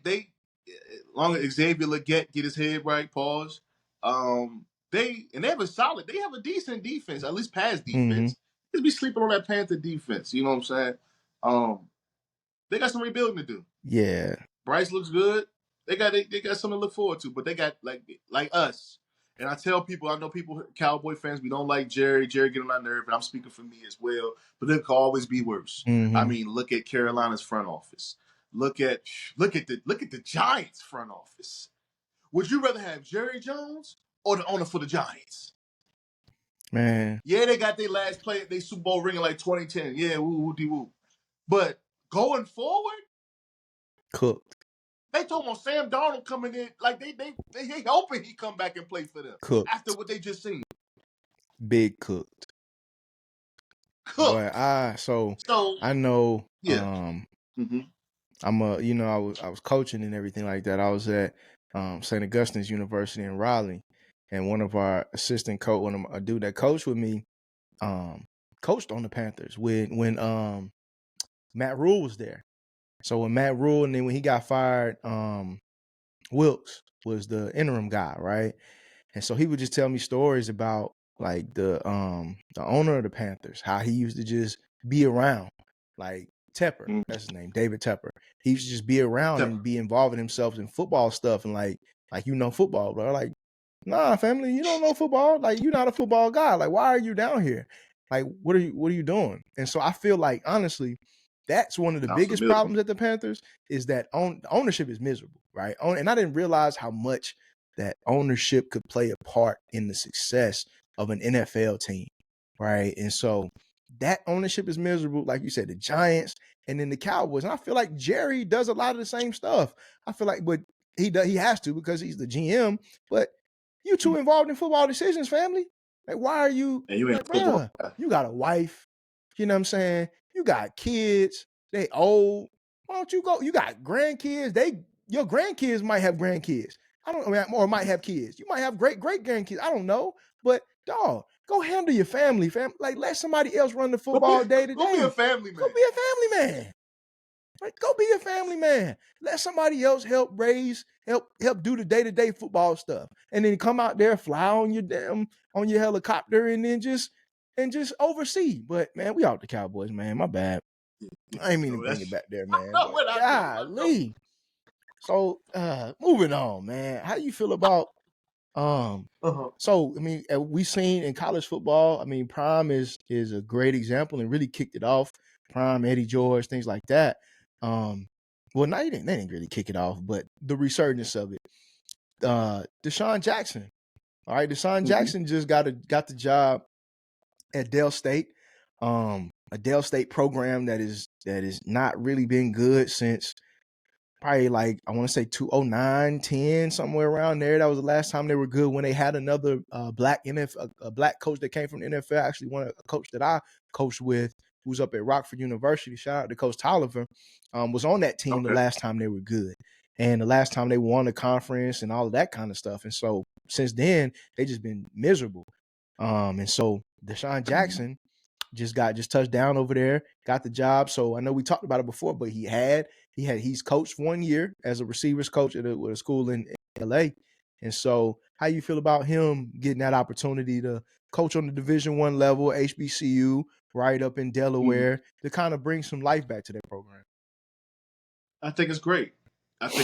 A: long as Xavier Legette get his head right, pause. They have a decent defense, at least pass
B: Mm-hmm.
A: defense. Just be sleeping on that Panther defense. You know what I'm saying? They got some rebuilding to do.
B: Yeah.
A: Bryce looks good. They got something to look forward to, but they got like us. And I tell people, I know people, Cowboy fans, we don't like Jerry. Jerry get on our nerve, and I'm speaking for me as well. But there could always be worse.
B: Mm-hmm.
A: I mean, look at Carolina's front office. Look at the Giants front office. Would you rather have Jerry Jones or the owner for the Giants?
B: Man.
A: Yeah, they got their last play, they Super Bowl ring in like 2010. Yeah, woo woo woo. But going forward,
B: Cooked.
A: they talking about Sam Darnold coming in like they hoping he come back and play for them
B: Cooked.
A: after what they just seen.
B: Big cooked.
A: Cooked.
B: But I know.
A: Yeah.
B: I was coaching and everything like that. I was at St. Augustine's University in Raleigh, and one of our assistant coach, a dude that coached with me, coached on the Panthers when Matt Rule was there. So when Matt Rule, and then when he got fired, Wilkes was the interim guy, right? And so he would just tell me stories about like the owner of the Panthers, how he used to just be around, like Tepper, that's his name, David Tepper. He used to just be around and be involving himself in football stuff, and like football, bro. Like, nah, family, you don't know football. Like, you're not a football guy. Like, why are you down here? Like, what are you doing? And so I feel like, honestly, that's one of the biggest problems at the Panthers, is that ownership is miserable, right? And I didn't realize how much that ownership could play a part in the success of an NFL team, right? And so that ownership is miserable. Like you said, the Giants and then the Cowboys. And I feel like Jerry does a lot of the same stuff. I feel like, but he has to because he's the GM. But you too involved in football decisions, family. Like, why are you
A: And you ain't
B: like,
A: a football
B: bruh,
A: guy.
B: you got a wife, you know what I'm saying? You got kids, they old. Why don't you go? You got grandkids, your grandkids might have grandkids. I don't know, or might have kids. You might have great grandkids. I don't know. But dog, go handle your family, fam. Like, let somebody else run the football day to
A: Go be a
B: day.
A: family
B: Go
A: man.
B: be a family man. Like, go be a family man. Let somebody else help do the day-to-day football stuff. And then come out there, fly on your helicopter, and then just oversee. But man, we out the Cowboys, man. My bad. I ain't mean to
A: No,
B: bring it
A: that's
B: back there, man.
A: no,
B: But
A: what I know. I know.
B: golly. So moving on, man. How you feel about
A: Uh-huh.
B: so I mean, we seen in college football. I mean, Prime is a great example and really kicked it off. Prime, Eddie George, things like that. Well, no, they didn't really kick it off, but the resurgence of it. Deshaun Jackson. All right, Deshaun Jackson just got the job at Dell State. A Dell State program that is not really been good since probably like I want to say 2009, 10, somewhere around there. That was the last time they were good when they had another black NFL, a black coach that came from the NFL. Actually, a coach that I coached with, who's up at Rockford University. Shout out to Coach Tolliver, was on that team the
A: Okay.
B: last time they were good, and the last time they won the conference and all of that kind of stuff. And so since then, they just been miserable. And so Deshaun Jackson just touched down over there, got the job. So I know we talked about it before, but he's coached 1 year as a receivers coach at a school in LA. And so how you feel about him getting that opportunity to coach on the Division I level, HBCU, right up in Delaware, to kind of bring some life back to that program?
A: I think it's great. Again,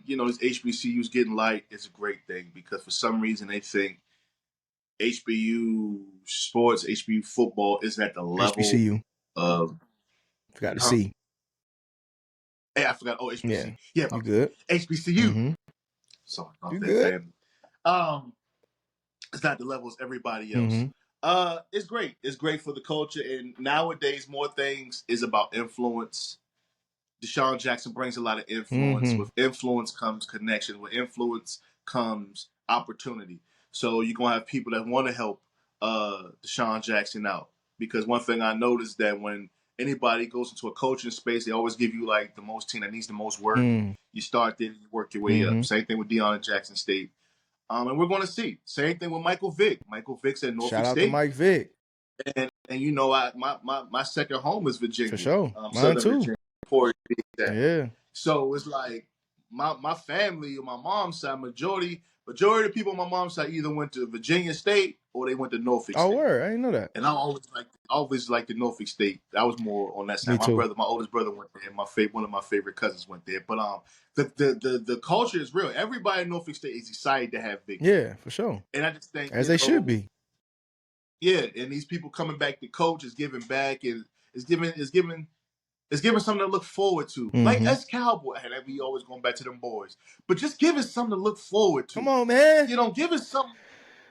A: this HBCUs getting light is a great thing because for some reason they think HBU sports, HBU football isn't at the level
B: HBCU.
A: of.
B: Forgot to
A: Huh?
B: see.
A: Hey, I forgot. Oh,
B: Yeah.
A: HBCU. Yeah,
B: You good?
A: HBCU.
B: Mm-hmm.
A: Sorry
B: You
A: about that,
B: good?
A: family. It's not the level as everybody else.
B: Mm-hmm.
A: It's great. It's great for the culture, and nowadays more things is about influence. Deshaun Jackson brings a lot of influence.
B: Mm-hmm.
A: With influence comes connection. With influence comes opportunity. So you're gonna have people that want to help Deshaun Jackson out. Because one thing I noticed that when anybody goes into a coaching space, they always give you like the most team that needs the most work.
B: Mm-hmm.
A: You start there, you work your way
B: Mm-hmm.
A: up. Same thing with Deion at Jackson State. And we're going to see. Same thing with Michael Vick. Michael Vick's at
B: Shout
A: Norfolk
B: out to
A: State.
B: Mike Vick.
A: And my second home is
B: For
A: Virginia,
B: sure. Mine
A: Southern
B: too.
A: Virginia. Poor that.
B: Yeah.
A: So it's like my family on my mom's side, majority of the people on my mom's side either went to Virginia State or they went to Norfolk
B: Oh,
A: State.
B: word. I didn't know that.
A: And I always liked the Norfolk State. I was more on that
B: Me
A: side.
B: too.
A: My oldest brother went there. One of my favorite cousins went there. But the culture is real. Everybody in Norfolk State is excited to have Vic.
B: Yeah, for sure.
A: And I just think
B: As they should be.
A: Yeah, and these people coming back to coach is giving back and is giving something to look forward to.
B: Mm-hmm.
A: Like us Cowboys, and we always going back to them boys. But just give us something to look forward to.
B: Come on, man.
A: Give us something.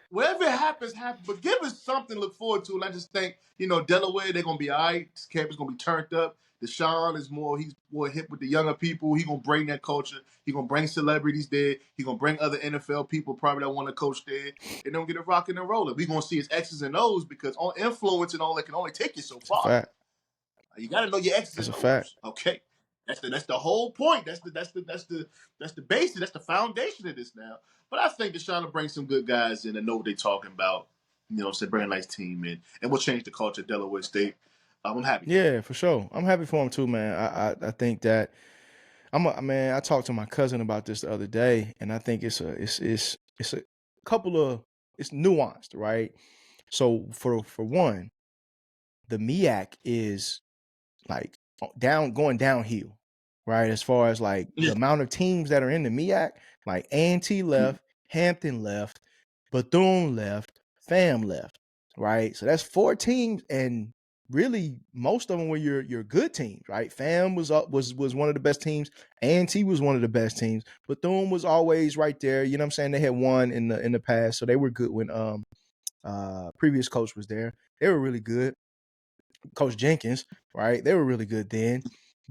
A: Whatever happens. But give us something to look forward to. And I just think, Delaware, they're gonna be all right. This campus gonna be turned up. Deshaun he's more hip with the younger people. He's gonna bring that culture. He's gonna bring celebrities there. He's gonna bring other NFL people probably that want to coach there. And then get it rocking and rolling. We're gonna see his X's and O's because on influence and all that can only take you so
B: It's a
A: far.
B: fact.
A: You got to know your X's
B: That's
A: and
B: a
A: O's.
B: fact.
A: Okay, that's the whole point. That's the basis. That's the foundation of this now. But I think Deshaun will bring some good guys in and know what they're talking about. Bring a nice team in, and we'll change the culture at Delaware State. I'm happy.
B: Yeah, for sure. I'm happy for him too, man. I think that I talked to my cousin about this the other day, and I think it's a couple of it's nuanced, right? So for one, the MEAC is like going downhill, right? As far as like the amount of teams that are in the MEAC, like A&T left, Hampton left, Bethune left, FAM left, right? So that's 4 teams, and really most of them were your good teams, right? FAM was one of the best teams, A&T was one of the best teams, Bethune was always right there. You know what I'm saying? They had won in the past, so they were good when Previous coach was there. They were really good. Coach Jenkins, right? They were really good then.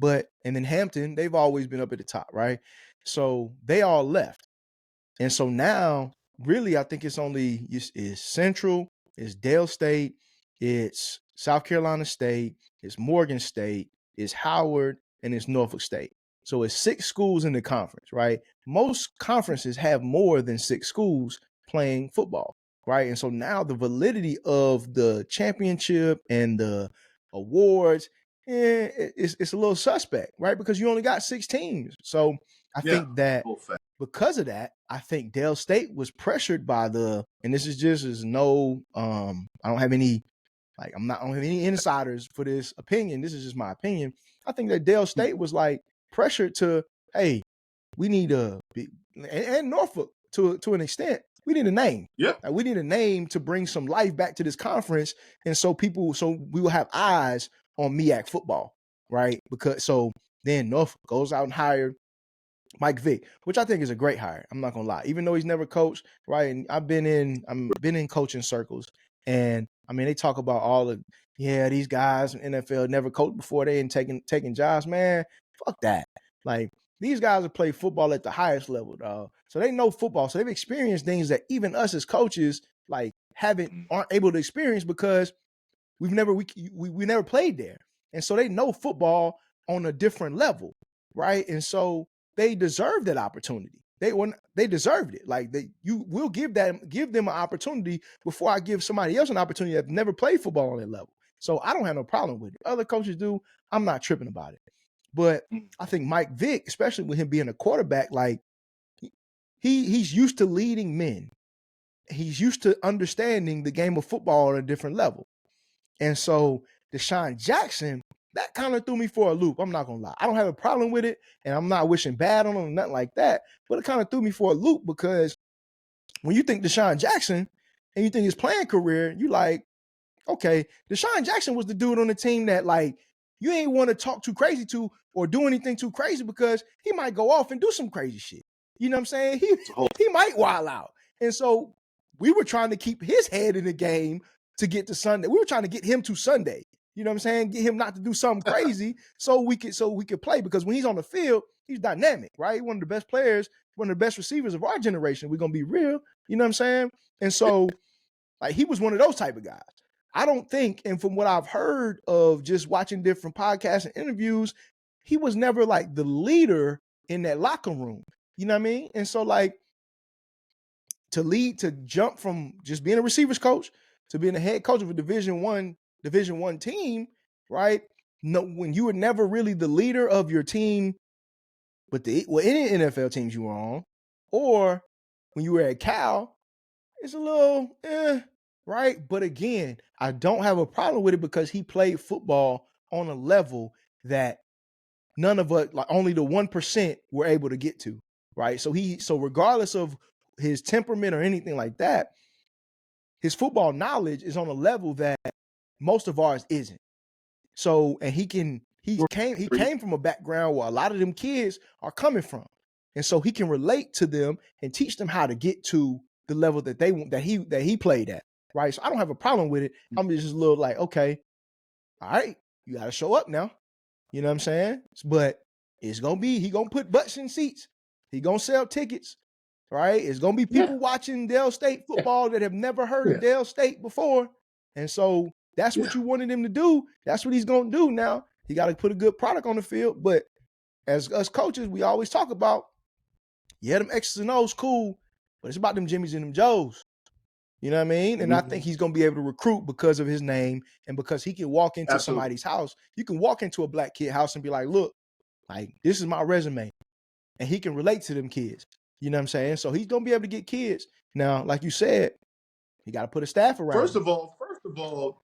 B: And then Hampton, they've always been up at the top, right? So they all left. And so now, really, I think it's only is Central, it's Dale State, it's South Carolina State, it's Morgan State, it's Howard, and it's Norfolk State. So it's 6 schools in the conference, right? Most conferences have more than 6 schools playing football, right? And so now the validity of the championship and the awards, it's a little suspect, right? Because you only got 6 teams. So I think that because of that, I think Dale State was pressured by and this is just as no, I don't have any, I don't have any insiders for this opinion. This is just my opinion. I think that Dale State was like pressured to, hey, we need and Norfolk to an extent, we need a name.
A: Yeah.
B: Like, we need a name to bring some life back to this conference. And so we will have eyes on MEAC football, right? So then Norfolk goes out and hired Mike Vick, which I think is a great hire. I'm not gonna lie, even though he's never coached, right? And I've been in coaching circles, and I mean they talk about all the these guys in NFL never coached before, they ain't taking jobs, man. Fuck that. Like, these guys have played football at the highest level, dog. So they know football. So they've experienced things that even us as coaches like aren't able to experience because we never played there, and so they know football on a different level, right? And so they deserve that opportunity. They deserved it. Like, you will give them an opportunity before I give somebody else an opportunity that never played football on that level. So I don't have no problem with it. Other coaches do. I'm not tripping about it. But I think Mike Vick, especially with him being a quarterback, like he's used to leading men. He's used to understanding the game of football on a different level. And so Deshaun Jackson, that kind of threw me for a loop. I'm not gonna lie. I don't have a problem with it, and I'm not wishing bad on him, nothing like that. But it kind of threw me for a loop because when you think Deshaun Jackson and you think his playing career, you like, okay, Deshaun Jackson was the dude on the team that, like, you ain't want to talk too crazy to or do anything too crazy because he might go off and do some crazy shit. You know what I'm saying? He might wild out. And so we were trying to keep his head in the game to get to Sunday. We were trying to get him to Sunday. You know what I'm saying? Get him not to do something crazy so we could play, because when he's on the field, he's dynamic, right? One of the best players, one of the best receivers of our generation. We're gonna be real. You know what I'm saying? And so, like, he was one of those type of guys. I don't think, and from what I've heard of just watching different podcasts and interviews, he was never like the leader in that locker room. You know what I mean? And so, like, to jump from just being a receivers coach to being a head coach of a Division One team, right? No, when you were never really the leader of your team with any NFL teams you were on, or when you were at Cal, it's a little right? But again, I don't have a problem with it because he played football on a level that none of us, like only the 1% were able to get to, right? So regardless of his temperament or anything like that, his football knowledge is on a level that most of ours isn't. So, and he came from a background where a lot of them kids are coming from. And so he can relate to them and teach them how to get to the level that he played at, right? So I don't have a problem with it. I'm just a little like, okay, all right, you got to show up now. You know what I'm saying? But he gonna put butts in seats. He gonna sell tickets, right? It's gonna be people watching Dale State football that have never heard of Dale State before. And so that's what you wanted him to do. That's what he's gonna do now. He got to put a good product on the field. But as us coaches, we always talk about, them X's and O's cool, but it's about them Jimmys and them Joes. You know what I mean? And I think he's going to be able to recruit because of his name and because he can walk into somebody's house. You can walk into a black kid house and be like, look, like, this is my resume. And he can relate to them kids. You know what I'm saying? So he's going to be able to get kids. Now, like you said, he got to put a staff around
A: First
B: him.
A: of all,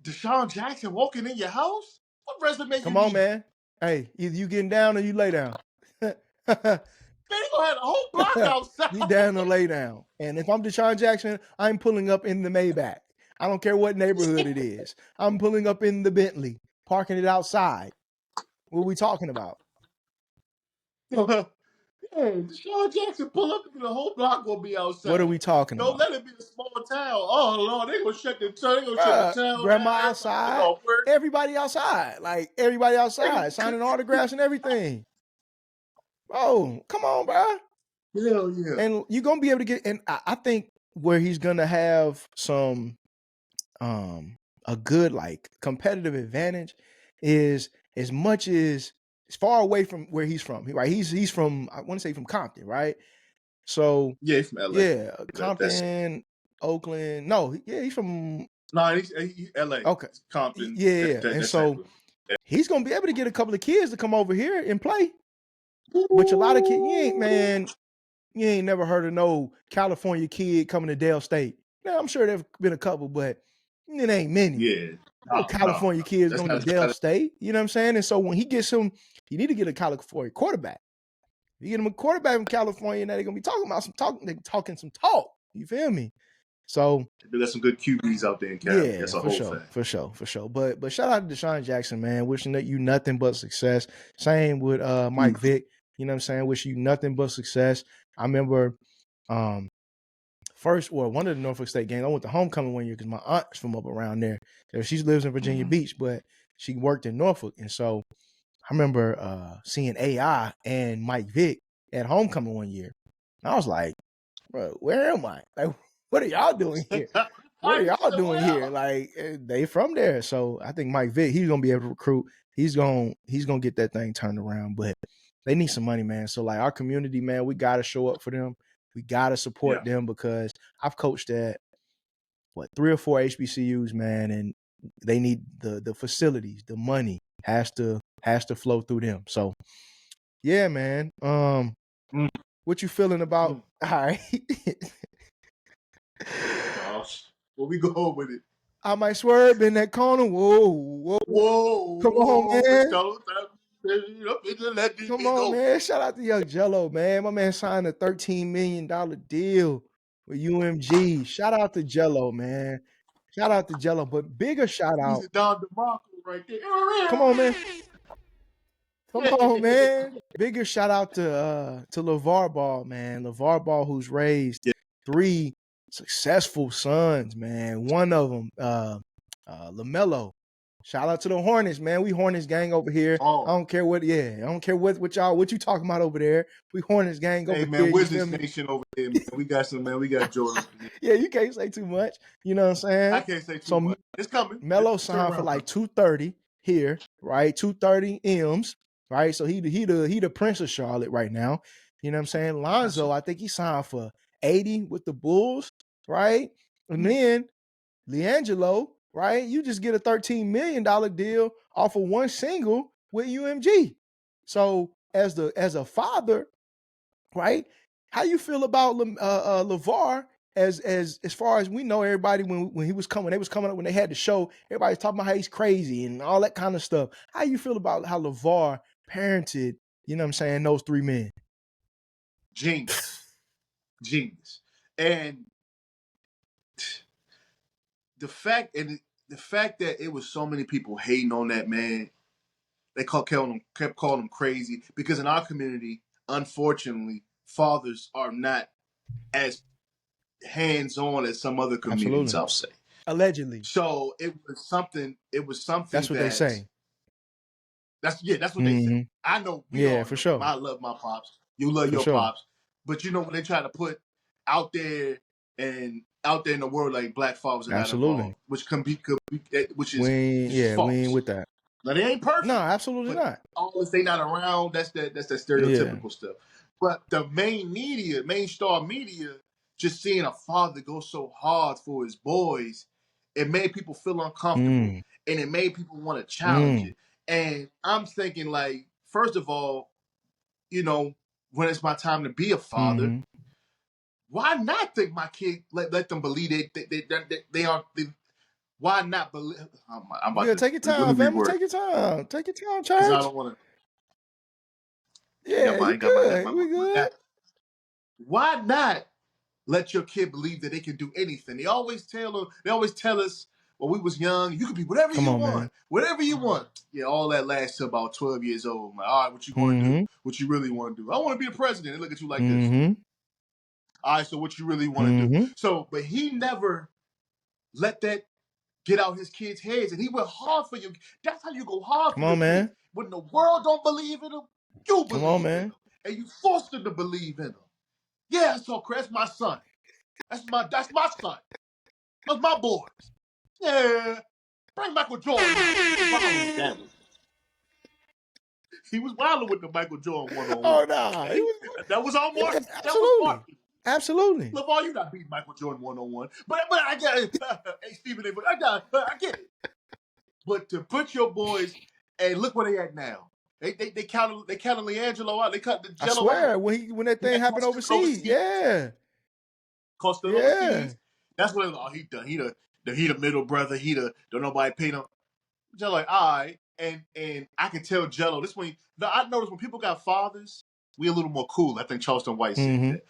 A: Deshaun Jackson walking in your house? What resume
B: Come
A: you
B: on,
A: need?
B: man. Hey, either you getting down or you lay down.
A: They gonna have a whole block outside.
B: Get down or lay down. And if I'm Deshaun Jackson, I'm pulling up in the Maybach. I don't care what neighborhood it is. I'm pulling up in the Bentley, parking it outside. What are we talking about?
A: Deshaun Jackson pull up and the whole block gonna be outside.
B: What are we talking
A: Don't
B: about?
A: let it be a small town. Oh Lord, they gonna shut the town. They gonna shut the town down.
B: Grandma
A: Everybody get
B: outside,
A: off work.
B: everybody outside, like everybody
A: They-
B: outside, signing autographs and everything. Oh, come on, bro.
A: Hell yeah.
B: And you're gonna be able to get. And I think where he's gonna have some a good like competitive advantage is as much as far away from where he's from. Right, he's from, I want to say from Compton, right? So
A: Yeah, he's from LA.
B: yeah,
A: That's
B: Compton, Oakland. No, yeah, he's from
A: no, he's LA.
B: okay,
A: Compton.
B: yeah. And
A: That's
B: so
A: Tampa.
B: he's gonna be able to get a couple of kids to come over here and play. Which a lot of kids, you ain't never heard of no California kid coming to Dale State. Now I'm sure there've been a couple, but it ain't many.
A: Yeah.
B: No California kids
A: That's
B: going to
A: not.
B: Dale State. You know what I'm saying? And so when he gets him, he need to get a California quarterback. If you get him a quarterback from California, now they're gonna be talking about talking some talk. You feel me? So
A: There's some good QBs out there in Cali.
B: yeah,
A: That's a
B: for
A: whole
B: sure,
A: fact.
B: for sure, for sure. But shout out to Deshaun Jackson, man. Wishing that you nothing but success. Same with Mike Vick. You know what I'm saying? Wish you nothing but success. I remember one of the Norfolk State games, I went to homecoming one year because my aunt's from up around there. So she lives in Virginia Beach, but she worked in Norfolk. And so I remember seeing AI and Mike Vick at homecoming one year. And I was like, bro, where am I? Like, what are y'all doing here? What are y'all doing here? Like, they from there. So I think Mike Vick, he's gonna be able to recruit. He's gonna get that thing turned around. But they need some money, man. So like our community, man, we gotta show up for them. We gotta support them because I've coached at 3 or 4 HBCUs, man, and they need the facilities, the money has to flow through them. So yeah, man. What you feeling about? All right.
A: Gosh, where we go with it?
B: I might swerve in that corner. Whoa. Come on, man. Come on, man. Shout out to Young Jello, man. My man signed a $13 million deal with UMG. Shout out to Jello, man. Shout out to Jello. But bigger shout out.
A: He's a Don DeMarco right there.
B: Come on, man. Come on, man. Bigger shout out to LeVar Ball, man. LeVar Ball, who's raised 3 successful sons, man. One of them, LaMelo. Shout out to the Hornets, man. We Hornets gang over here.
A: Oh.
B: I don't care what you talking about over there. We Hornets gang over here.
A: Hey man, Wizards Nation over here, man. We got some, man. We got Jordan.
B: Yeah, you can't say too much. You know what I'm saying?
A: I can't say too much. It's coming.
B: Melo signed for like 230 here, right? 230 M's, right? So he the Prince of Charlotte right now. You know what I'm saying? Lonzo, I think he signed for 80 with the Bulls, right? And then LiAngelo, right? You just get a $13 million deal off of one single with UMG. So as a father, right? How you feel about LeVar as far as we know, everybody when he was coming, they was coming up when they had the show, everybody's talking about how he's crazy and all that kind of stuff. How you feel about how LeVar parented, you know what I'm saying, those 3 men?
A: Genius. And the fact that it was so many people hating on that man, they kept calling him crazy, because in our community, unfortunately, fathers are not as hands-on as some other communities, I'll say.
B: Allegedly.
A: So it was something.
B: That's what they say.
A: That's what they say. I know.
B: For sure.
A: I love my pops. You love your pops. But you know when they try to put out there in the world like black fathers are not involved, which which is false.
B: We ain't with that.
A: Now they ain't perfect.
B: No, absolutely not.
A: Always they not around. That's that stereotypical stuff. But the mainstream media, just seeing a father go so hard for his boys, it made people feel uncomfortable, and it made people want to challenge it. And I'm thinking, like, first of all, you know, when it's my time to be a father, why not think my kid let them believe they are. Why not believe? I'm about to
B: take your time, family. Take your time. Take your time, Charles.
A: I don't want to.
B: Yeah, we good.
A: Why not let your kid believe that they can do anything? They always tell us when we was young, you can be whatever you want. Man. Whatever you want. Yeah, all that lasts till about 12 years old. Like, all right, what you going to do? What you really want to do? I want to be the president. And look at you like this. All right, so what you really want to do?
B: Mm-hmm.
A: So, but he never let that get out his kids' heads, and he went hard for you. That's how you go hard for
B: Come on,
A: your kid.
B: man.
A: When the world don't believe in them, you
B: Come on,
A: believe in
B: man.
A: them, and you force them to believe in them. Yeah, so Chris, that's my son. That's my son. That's my boys. Yeah, bring Michael Jordan. He was wilding with the Michael Jordan
B: Oh,
A: 1-on-one.
B: nah.
A: Okay, that was all
B: Yeah,
A: Mark. That was
B: absolutely.
A: Mark.
B: Absolutely.
A: LeVar, you not beating Michael Jordan 1-on-1. But I get it. Hey, Stephen A. I get it. But to put your boys, and look where they at now. They counted LiAngelo out. They cut the
B: I
A: Jello out.
B: swear, when that
A: He
B: thing
A: got
B: happened
A: caught
B: overseas, yeah.
A: Cost
B: Yeah.
A: overseas. That's what he done. He the middle brother. He the don't nobody pay him. Jello like, all right. And I can tell Jello, this when I noticed when people got fathers, we a little more cool. I think Charleston White said
B: Mm-hmm.
A: that.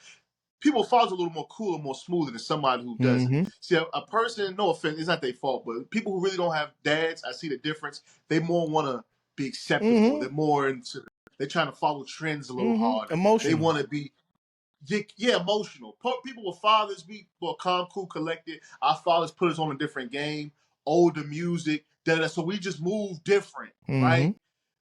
A: People fathers a little more cool and more smoother than somebody who doesn't.
B: Mm-hmm.
A: See, a person, no offense, it's not their fault, but people who really don't have dads, I see the difference. They more want to be acceptable.
B: Mm-hmm.
A: They're more into, they're trying to follow trends a little
B: Mm-hmm.
A: harder. They
B: Emotional.
A: want to be, yeah, emotional. People with fathers, we were calm, cool, collected. Our fathers put us on a different game, older music, so we just move different,
B: Mm-hmm.
A: right?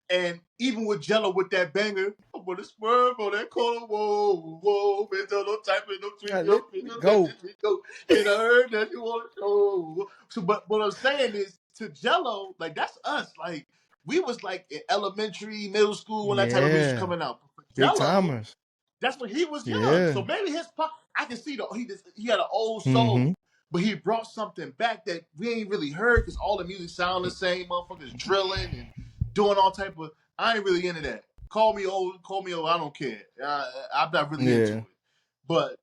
A: And even with Jello with that banger, I'm gonna swerve on that corner, whoa, whoa, bitch, no type of no tweet,
B: Let it go.
A: go. And I heard that you want to show. So, but what I'm saying is, to Jello, like that's us. Like we was like in elementary, middle school when that type of music was
B: Yeah.
A: coming out. But
B: Big
A: Jello,
B: timers.
A: that's when he was young.
B: Yeah.
A: So maybe his pop, I can see he had an old
B: Mm-hmm.
A: soul, but he brought something back that we ain't really heard because all the music sound the same. Motherfuckers drilling and doing all type of. I ain't really into that. Call me old. I don't care. I'm not really into
B: Yeah.
A: it. But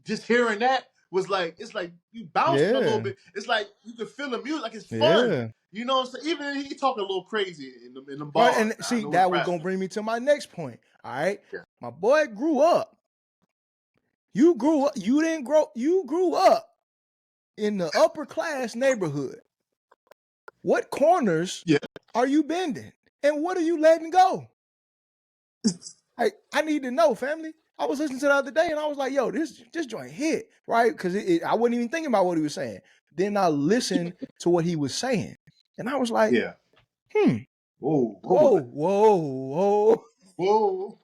A: just hearing that was like it's like you bouncing a little
B: Yeah.
A: bit. It's like you can feel the music. Like it's fun.
B: Yeah.
A: You know what I'm saying? Even he talking a little crazy in the
B: Right.
A: bars.
B: And
A: I
B: see,
A: know it's
B: that was
A: rap.
B: gonna bring me to my next point. All right.
A: Yeah.
B: My boy grew up. You grew up. You didn't grow. You grew up in the upper class neighborhood. What corners
A: Yeah.
B: are you bending? And what are you letting go? I need to know, family. I was listening to the other day and I was like, yo, this joint hit, right? Because I wasn't even thinking about what he was saying. Then I listened to what he was saying. And I was like,
A: Yeah.
B: Whoa,
A: Whoa.
B: whoa.
A: Whoa.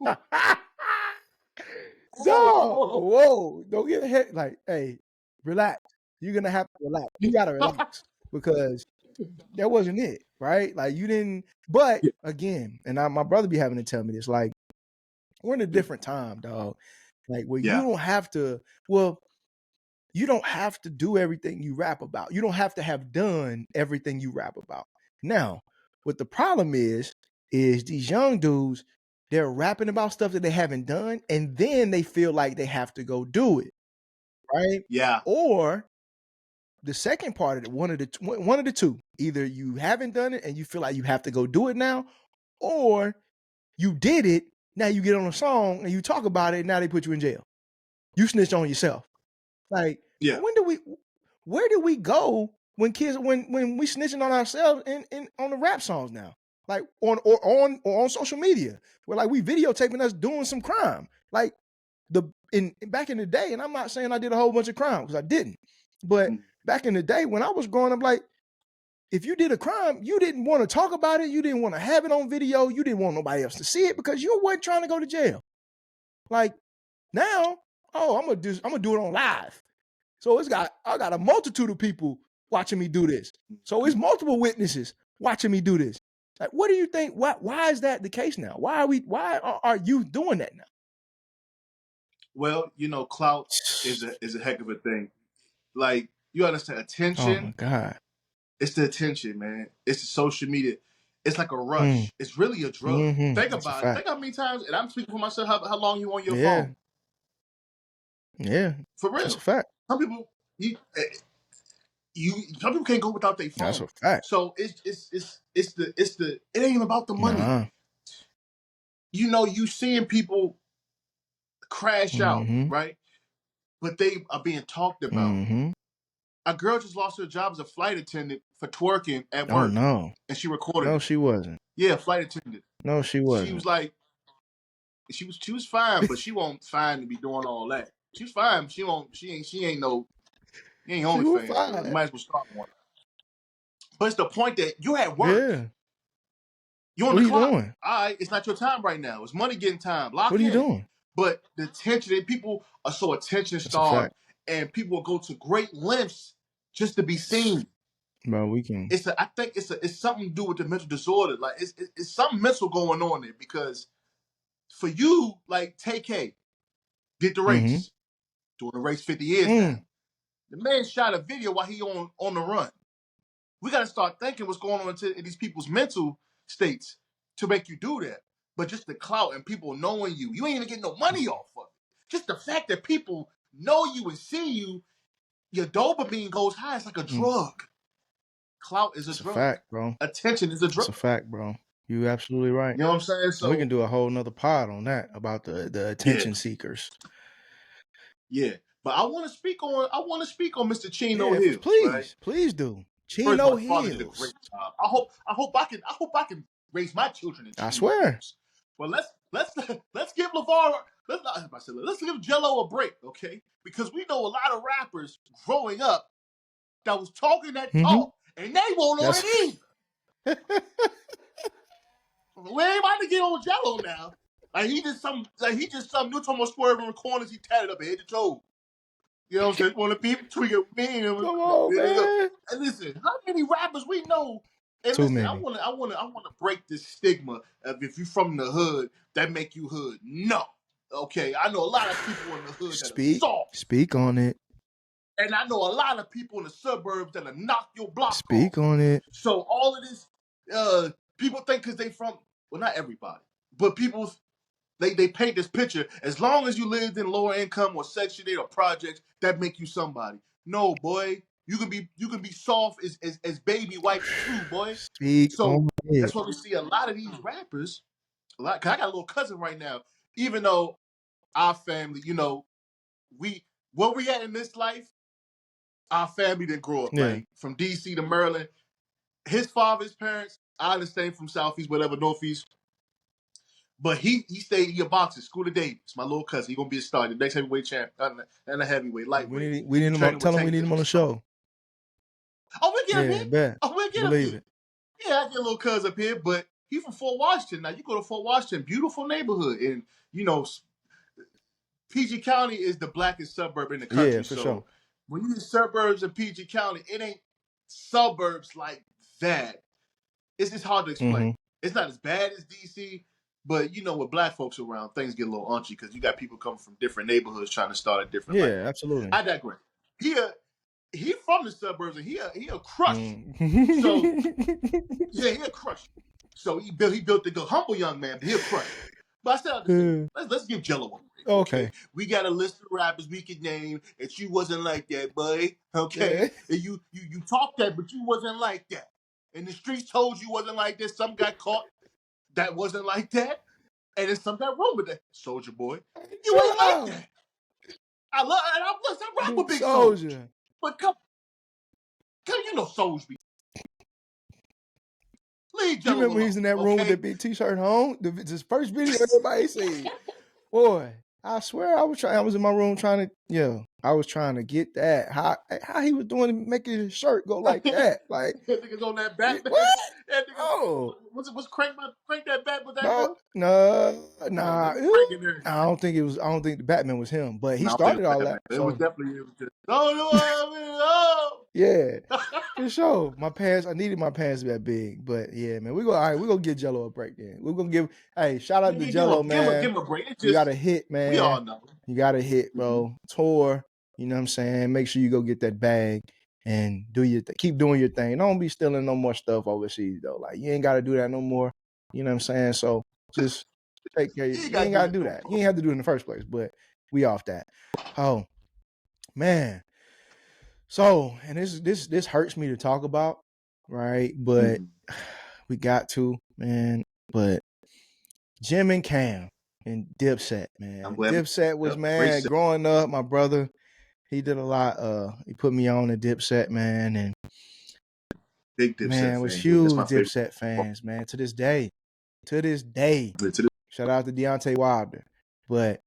B: Dog, whoa. Don't get ahead. Like, hey, relax. You're going to have to relax. You got to relax because that wasn't it, right? Like, you didn't. But again, and my brother be having to tell me this, like, we're in a different time, dog. Like, where you don't have to, you don't have to do everything you rap about. You don't have to have done everything you rap about. Now, what the problem is these young dudes, they're rapping about stuff that they haven't done, and then they feel like they have to go do it, right?
A: Yeah.
B: Or the second part of it, one of the two. Either you haven't done it and you feel like you have to go do it now, or you did it, now you get on a song and you talk about it, and now they put you in jail. You snitch on yourself. Like,
A: Yeah.
B: where do we go when we snitching on ourselves in on the rap songs now? Like on social media, where like we videotaping us doing some crime. Like back in the day, and I'm not saying I did a whole bunch of crime because I didn't, but back in the day when I was growing up, like if you did a crime, you didn't want to talk about it, you didn't want to have it on video, you didn't want nobody else to see it because you weren't trying to go to jail. Like now, I'm gonna do it on live. So I got a multitude of people watching me do this. So it's multiple witnesses watching me do this. Like, what do you think? Why is that the case now? Why are you doing that now?
A: Well, clout is a heck of a thing. Like, you understand attention.
B: Oh my God.
A: It's the attention, man. It's the social media. It's like a rush. It's really a drug.
B: Mm-hmm.
A: Think
B: That's
A: about it. Think how many times, and I'm speaking for myself, how long you on your phone.
B: Yeah.
A: For real.
B: That's a fact.
A: Some people some people can't go without their phone.
B: That's a fact.
A: So it ain't even about the money.
B: Nah.
A: You seeing people crash out, right? But they are being talked about.
B: Mm-hmm.
A: A girl just lost her job as a flight attendant for twerking at
B: Oh
A: work.
B: no.
A: And she recorded
B: No,
A: it.
B: she wasn't.
A: Yeah, flight attendant.
B: No, she wasn't.
A: She was like, she was fine, but she won't fine to be doing all that. She's fine. She won't. She ain't no. You ain't
B: She was
A: OnlyFans girl. You
B: fine.
A: might as well start one. But it's the point that you're at work.
B: Yeah.
A: You're on
B: What
A: the
B: are you
A: clock.
B: doing?
A: All right, it's not your time right now. It's money getting time. Lock
B: What are you
A: in.
B: doing?
A: But the attention, people are so attention
B: That's a
A: starved,
B: fact.
A: and people will go to great lengths just to be seen.
B: Bro, we can.
A: I think it's something to do with the mental disorder. Like it's something mental going on there because for you, like TK did the
B: Mm-hmm.
A: race, doing the race 50 years now. The man shot a video while he on the run. We got to start thinking what's going on in these people's mental states to make you do that. But just the clout and people knowing you, you ain't even getting no money off of it. Just the fact that people know you and see you, your dopamine goes high. It's like a drug. Clout is a
B: It's a
A: drug.
B: fact, bro.
A: Attention is a
B: It's
A: drug.
B: a fact, bro. You absolutely right.
A: You know what I'm saying?
B: And we
A: So
B: can do a whole nother pod on that about the attention seekers.
A: yeah. But I want to speak on Mr. Chino
B: Yeah,
A: Hills, right?
B: please do.
A: First of all,
B: Chino
A: his father did a great
B: Hills.
A: job. I hope I can raise my children in
B: I
A: Chino
B: swear.
A: Hills. But let's give let's give Jello a break, okay? Because we know a lot of rappers growing up that was talking that talk, and they won't on it either. We ain't about to get on Jello now. Like he just some new talking about swerving in corners. He tatted up head to toe. You know what I'm saying? One of the people tweaking me.
B: Come on, man.
A: And listen, how many rappers we know? And
B: Too
A: listen,
B: many.
A: I want to break this stigma of if you're from the hood, that make you hood. No, okay. I know a lot of people in the hood that are soft.
B: Speak on it.
A: And I know a lot of people in the suburbs that will knock your block
B: Speak
A: off.
B: on it.
A: So all of this, people think because they from, well, not everybody, but people, they paint this picture. As long as you lived in lower income or Section 8 or projects, that make you somebody. No, boy. You can be soft as baby wipes too, boy.
B: Speak on
A: So
B: it.
A: that's why we see a lot of these rappers. Cause I got a little cousin right now. Even though our family, where we at in this life, our family didn't grow up.
B: Yeah.
A: Like from DC to Maryland. His father's parents, I understand from Southeast, whatever, Northeast. But he stayed in your boxing, School of Davis. My little cousin. He gonna be a star, the next heavyweight champ, and a heavyweight, lightweight.
B: We need him. Tell him we need him on the show.
A: Oh, we get him here.
B: Bet.
A: Oh, we get him
B: Believe
A: here.
B: it.
A: Yeah, I get a little cousin up here, but he's from Fort Washington. Now you go to Fort Washington, beautiful neighborhood, and PG County is the blackest suburb in the country.
B: Yeah, for sure.
A: When you in suburbs in PG County, it ain't suburbs like that. It's just hard to explain.
B: Mm-hmm.
A: It's not as bad as DC, but with black folks around, things get a little unchy because you got people coming from different neighborhoods trying to start a different life.
B: Yeah, absolutely.
A: I digress. He from the suburbs and he'll crush. So yeah, he'll crush. So he built the humble young man, but he'll crush. But I said, let's give Jello a break. Okay. We got a list of rappers we could name, and you wasn't like that, buddy. Okay. Yeah. And you talked that, but you wasn't like that. And the streets told you wasn't like this. Some got caught that wasn't like that. And then some got wrong with that. Soldier Boy. You ain't like that. I rock with Big Soldier. But come Soldier. Leave Jello.
B: You remember he's in that room with that big t-shirt on? This first video everybody seen. Boy, I swear I was in my room trying to get that. How he was doing making his shirt go like that. Like
A: that nigga's on that Batman.
B: What?
A: That nigga, what's crank that bat with that girl?
B: Nah. I don't think the Batman was him, but he started all that.
A: It was definitely
B: yeah, for sure. I needed my pants that big, but yeah, man, we're gonna give Jello a break then. We're gonna give shout out to Jello, man.
A: Give him a break.
B: You got a hit, man.
A: We all know.
B: You got a hit, bro. Tour, you know what I'm saying? Make sure you go get that bag and keep doing your thing. Don't be stealing no more stuff overseas though. Like you ain't gotta do that no more. You know what I'm saying? So just take care of you ain't gotta do that. You ain't have to do it in the first place, but we off that. Oh man. So, and this hurts me to talk about, right? But we got to, man. But Jim and Cam and Dipset, man. Dipset was, man, growing up, my brother, he did a lot. He put me on the Dipset, man, and
A: big Dipset
B: man, was huge Dipset fans, man. To this day. Shout out to Deontay Wilder. But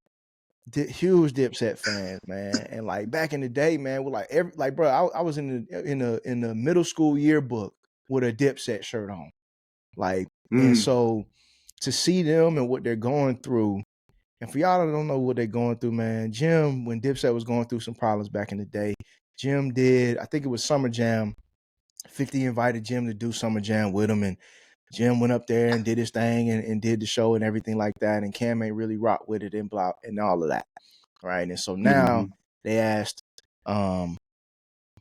B: huge Dipset fans, man. And like back in the day, man, we're like bro, I was in the middle school yearbook with a Dipset shirt on. Like, and so to see them and what they're going through, and for y'all that don't know what they're going through, man, Jim, when Dipset was going through some problems back in the day, Jim did, I think it was Summer Jam. 50 invited Jim to do Summer Jam with him, and Jim went up there and did his thing and did the show and everything like that. And Cam ain't really rock with it and blah and all of that. Right. And so now they asked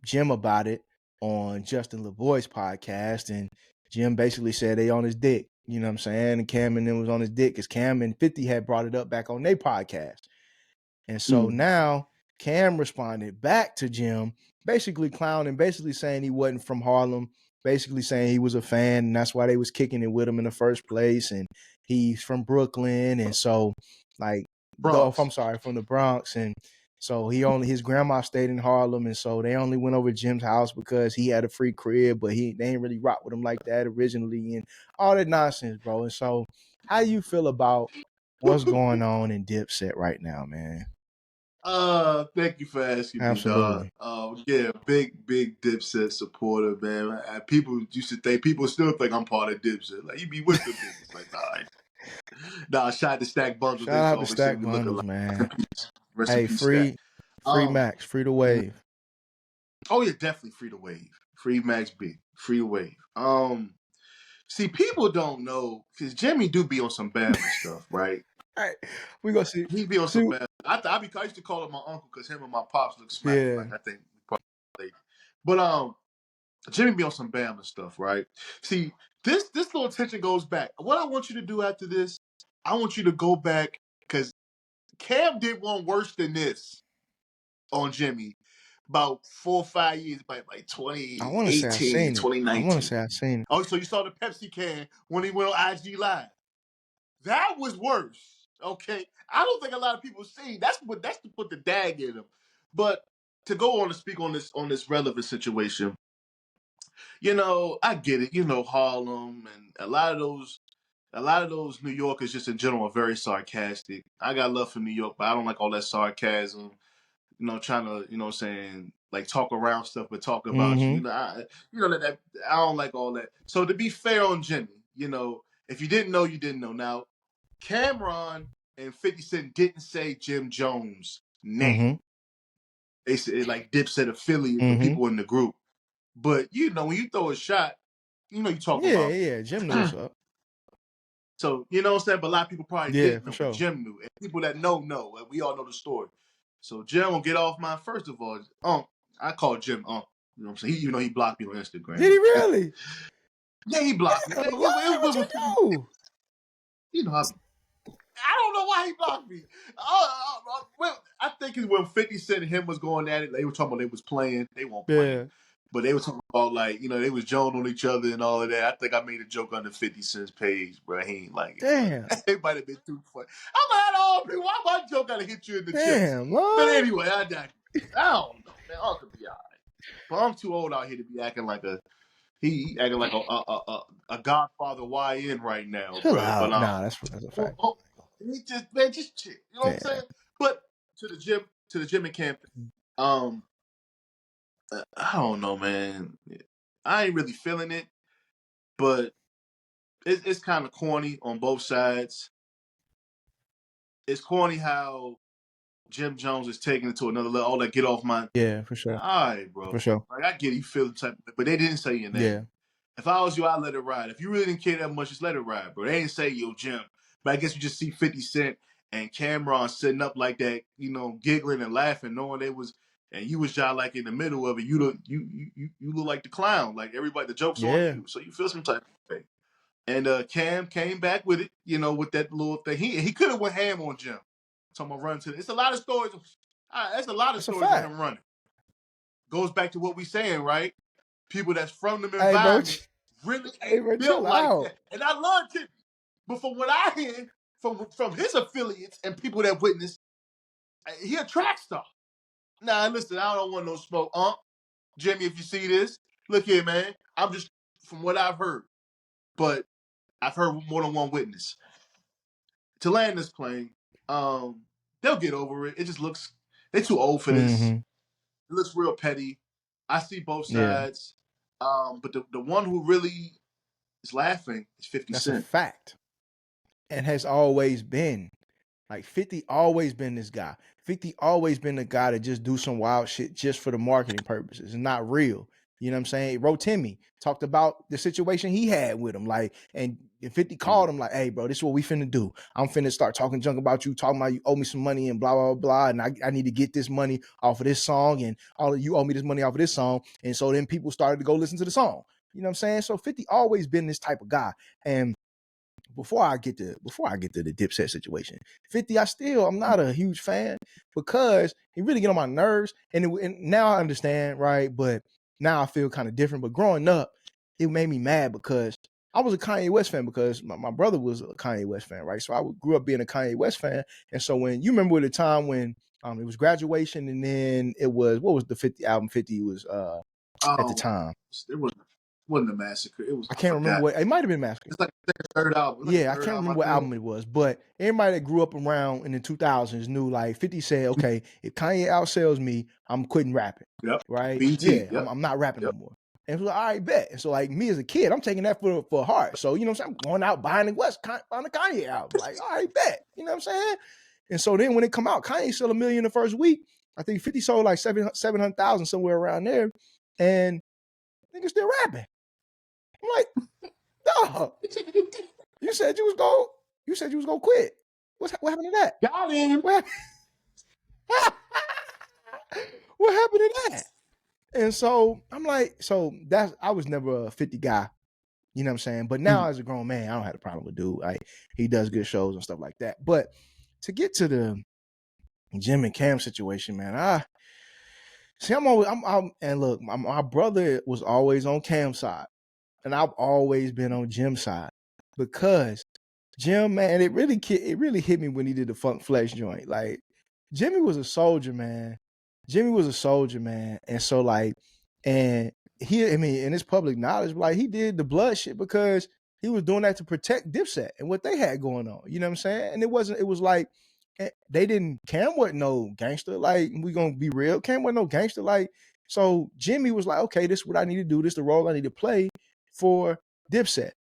B: Jim about it on Justin LeBoy's podcast, and Jim basically said they on his dick. You know what I'm saying? And Cam and them was on his dick because Cam and 50 had brought it up back on their podcast. And so now Cam responded back to Jim, basically clowning, basically saying he wasn't from Harlem, basically saying he was a fan and that's why they was kicking it with him in the first place. And he's from Brooklyn. And so like,
A: Bronx.
B: I'm sorry, from the Bronx. And so his grandma stayed in Harlem. And so they only went over to Jim's house because he had a free crib, but they ain't really rock with him like that originally and all that nonsense, bro. And so how you feel about what's going on in Dipset right now, man?
A: Thank you for asking me,
B: Absolutely.
A: dog. Yeah, big Dipset supporter, man. People still think I'm part of Dipset. Like, you be with the niggas. Like, nah, shout out to Stack Bundles. They
B: Shout
A: used to
B: out to
A: always send
B: Stack
A: me looking
B: Bundles,
A: like
B: man.
A: rest in
B: Hey,
A: peace, Stack.
B: free Max, free to wave.
A: Oh yeah, definitely free to wave. Free Max B. Free to wave. See, people don't know because Jimmy do be on some Bama stuff, right?
B: All right, we gonna see.
A: He be on some Bama. I used to call him my uncle because him and my pops look smack
B: Yeah.
A: like I think. But Jimmy be on some Bama stuff, right? See, this little tension goes back. What I want you to do after this, I want you to go back because Cam did one worse than this on Jimmy about 4 or 5 years, like
B: I want to say I
A: 2018,
B: seen it. I want to
A: 2019.
B: say I seen it.
A: Oh, so you saw the Pepsi can when he went on IG Live. That was worse. Okay. I don't think a lot of people see. That's to put the dag in him. But to go on to speak on this relevant situation, I get it. Harlem and a lot of those New Yorkers just in general are very sarcastic. I got love for New York, but I don't like all that sarcasm. Trying to, what I'm saying, like talk around stuff, but talk about you. That I don't like all that. So to be fair on Jimmy, if you didn't know, you didn't know. Now, Cameron and 50 Cent didn't say Jim Jones' name. They said like Dipset affiliate, the people in the group. But when you throw a shot, you talking about.
B: Yeah. Jim knew what's up.
A: So, you know what I'm saying? But a lot of people probably
B: Yeah,
A: didn't
B: for
A: know, but
B: sure.
A: Jim knew. And people that know. And we all know the story. So Jim will get off mine. First of all, I call Jim Unc. You know what I'm saying? Even though he blocked me on Instagram.
B: Did he really?
A: Yeah, he blocked me.
B: Yeah,
A: Man,
B: why? What you do?
A: I don't know why he blocked me. Well, I think it's when 50 Cent and him was going at it. They were talking about they was playing. They weren't playing.
B: Yeah.
A: But they were talking about, like, they was joning on each other and all of that. I think I made a joke under 50 Cent's page, bro. He ain't like it.
B: Damn.
A: It might have been too funny. I'm mad at all people. Why my joke gotta hit you in the chest?
B: Damn, man.
A: But anyway, I don't know, man. Uncle be all right. But I'm too old out here to be acting like he acting like a Godfather YN right now,
B: Chill
A: bro.
B: out.
A: But
B: Nah, that's a fact.
A: he just chill. You know what I'm saying? But to the gym and camp, I don't know, man. I ain't really feeling it, but it's kind of corny on both sides. It's corny how Jim Jones is taking it to another level. All that get off my.
B: Yeah, for sure.
A: All right, bro.
B: For sure.
A: Like, I get it, you feel the type, but they didn't say your name.
B: Yeah.
A: If I was you, I'd let it ride. If you really didn't care that much, just let it ride, bro. They didn't say yo Jim, but I guess you just see 50 Cent and Cameron sitting up like that, giggling and laughing, knowing they was, and you was just like in the middle of it. You look like the clown, like everybody. The joke's on you, so you feel some type of way. And Cam came back with it, with that little thing. He could have went ham on Jim. Talking about running to it. It's a lot of stories. That's a lot of stories of him running. Goes back to what we saying, right? People that's from them environments really ain't built like that. And I love Jimmy. But from what I hear from his affiliates and people that witness, he a track star. Nah, listen, I don't want no smoke. Jimmy, if you see this, look here, man. I'm just from what I've heard. But I've heard more than one witness. To land this plane, they'll get over it. It just looks they're too old for this.
B: Mm-hmm.
A: It looks real petty. I see both
B: Yeah,
A: sides. But the one who really is laughing is 50
B: that's a
A: Cent.
B: fact, and has always been. Like 50 always been this guy. 50 always been the guy that just do some wild shit just for the marketing purposes. It's not real. You know what I'm saying? Rotimi talked about the situation he had with him. Like, and 50 called him like, hey, bro, this is what we finna do. I'm finna start talking junk about you, talking about you owe me some money and blah, blah, blah. And I need to get this money off of this song. And all of you owe me this money off of this song. And so then people started to go listen to the song. You know what I'm saying? So 50 always been this type of guy. And before I get to the Dipset situation, 50, I'm not a huge fan because he really get on my nerves. And now I understand, right? But now I feel kind of different. But growing up, it made me mad because I was a Kanye West fan because my brother was a Kanye West fan, right? So I grew up being a Kanye West fan. And so when you remember the time when it was graduation, and then it was, what was the 50 album 50 was at the time?
A: It wasn't a massacre. It was,
B: I
A: I
B: can't remember
A: forgot.
B: what it might have been Massacre.
A: It's like the third album.
B: Yeah, I
A: Third
B: can't
A: album,
B: remember
A: I
B: what
A: think.
B: album it was, but everybody that grew up around in the 2000s knew like 50 said, okay, if Kanye outsells me, I'm quitting rapping.
A: Yep.
B: Right?
A: BT.
B: Yeah,
A: Yep.
B: I'm not rapping
A: Yep.
B: no more. And so, all right, bet. And so, like me as a kid, I'm taking that for heart. So, you know what I'm saying? I'm going out buying the Kanye album. Like, all right, bet. You know what I'm saying? And so then when it come out, Kanye sold 1 million the first week. I think 50 sold like 700,000 somewhere around there. And niggas still rapping. I'm like, dog, you said you was gonna quit. What happened to that?
A: Got him.
B: What happened to that? And so I'm like, I was never a 50 guy, you know what I'm saying? But now as a grown man, I don't have a problem with dude. Like he does good shows and stuff like that. But to get to the Jim and Cam situation, man, and look, my brother was always on Cam's side, and I've always been on Jim's side because Jim, man, it really hit me when he did the Funk Flex joint. Like Jimmy was a soldier, man. And so like, and and it's public knowledge, like he did the blood shit because he was doing that to protect Dipset and what they had going on. You know what I'm saying? And it was like Cam wasn't no gangster. Like, we gonna be real. Cam wasn't no gangster. Like, so Jimmy was like, okay, this is what I need to do. This is the role I need to play for Dipset.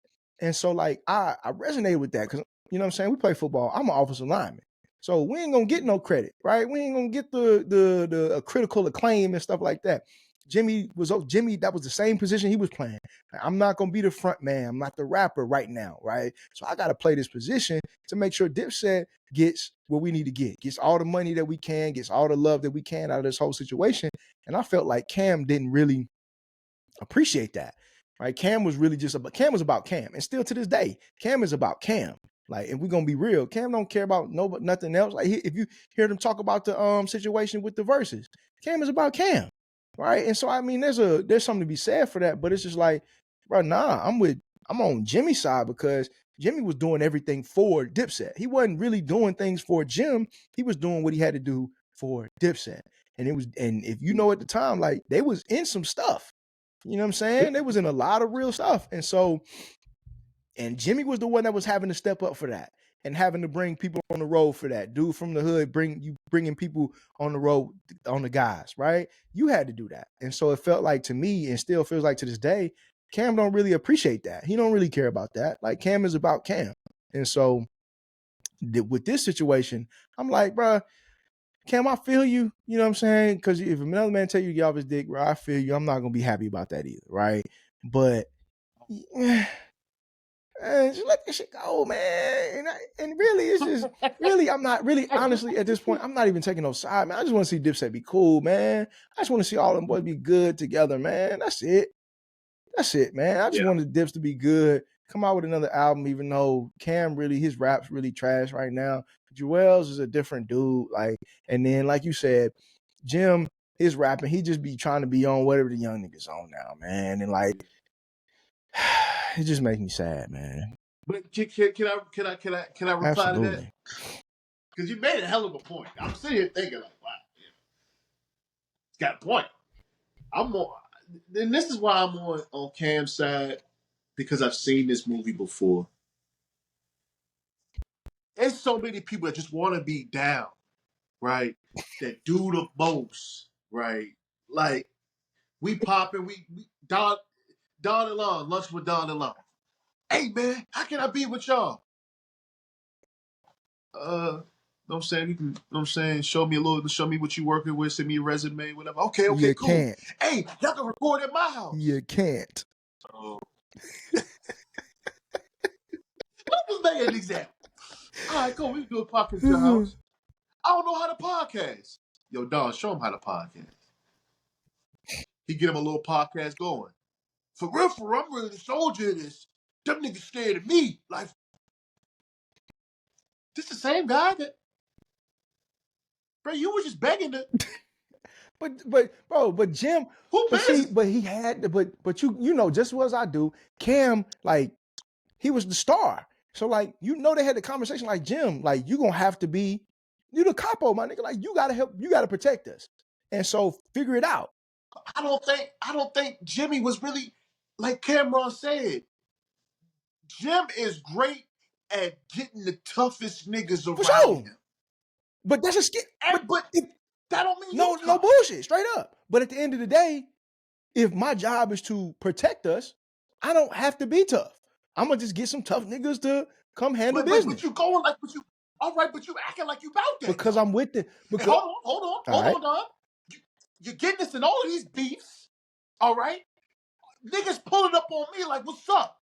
B: And so like I resonated with that because, you know what I'm saying, we play football. I'm an offensive lineman. So we ain't gonna get no credit, right? We ain't gonna get the critical acclaim and stuff like that. Jimmy, that was the same position he was playing. I'm not gonna be the front man. I'm not the rapper right now, right? So I gotta play this position to make sure Dipset gets what we need to get, gets all the money that we can, gets all the love that we can out of this whole situation. And I felt like Cam didn't really appreciate that. Right? Cam was about Cam. And still to this day, Cam is about Cam. Like, if we're gonna be real, Cam don't care about nothing else. Like, if you hear them talk about the situation with the verses, Cam is about Cam. Right. And so I mean there's something to be said for that, but it's just like, bro, nah, I'm on Jimmy's side because Jimmy was doing everything for Dipset. He wasn't really doing things for Jim. He was doing what he had to do for Dipset. And if you know at the time, like they was in some stuff. You know what I'm saying? They was in a lot of real stuff. And so, and Jimmy was the one that was having to step up for that and having to bring people on the road for that. Dude from the hood, bringing people on the road, on the guys, right? You had to do that. And so it felt like to me, and still feels like to this day, Cam don't really appreciate that. He don't really care about that. Like, Cam is about Cam. And so with this situation, I'm like, bro, Cam, I feel you. You know what I'm saying? Because if another man tell you to get off his dick, bro, I feel you. I'm not gonna be happy about that either, right? But just let that shit go, man. And really, it's just really, I'm not really, honestly, at this point, I'm not even taking no side, man. I just want to see Dipset be cool, man. I just want to see all them boys be good together, man. That's it, man. I just wanted Dips to be good. Come out with another album, even though Cam really, his rap's really trash right now. Joel's is a different dude. Like, and then, like you said, Jim, his rapping, he just be trying to be on whatever the young niggas on now, man. And like, it just makes me sad, man.
A: But can I reply
B: Absolutely.
A: to that? Because you made a hell of a point. I'm sitting here thinking like, wow, it's got a point. And this is why I'm on Cam's side, because I've seen this movie before. There's so many people that just want to be down. right, that do the most, right? Like we popping, we Don and Lon, lunch with Don and Lon. Hey man, how can I be with y'all? Know what I'm saying? You can, know what I'm saying? Show me what you working with, send me your resume, whatever. Okay,
B: You
A: cool.
B: can't.
A: Hey, y'all can record at my house.
B: You can't.
A: So, let's make an example. All right, cool. We can do a podcast at your house. I don't know how to podcast. Yo, Don, show him how to podcast. He get him a little podcast going. For real, I'm really the soldier of this. Them niggas scared of me. Like, this the same guy that, bro, you were just begging to.
B: But Jim,
A: Who
B: see,
A: business?
B: but he had, but you know, just as I do, Cam, like, he was the star. So like, you know, they had the conversation like, Jim, like, you gonna have to be, you the capo, my nigga. Like, you gotta help, you gotta protect us. And so figure it out.
A: I don't think Jimmy was really, like Cameron said, Jim is great at getting the toughest niggas
B: For
A: around
B: sure.
A: him.
B: But that's a skit.
A: But that don't mean
B: no,
A: you
B: no
A: tough.
B: bullshit, straight up. But at the end of the day, if my job is to protect us, I don't have to be tough. I'm gonna just get some tough niggas to come handle business.
A: But you going like, but you, all right, but you acting like you about that.
B: Because
A: though.
B: I'm with it.
A: Hey, hold on, Don. You're getting us in all of these beefs, all right? Niggas pulling up on me like, what's up?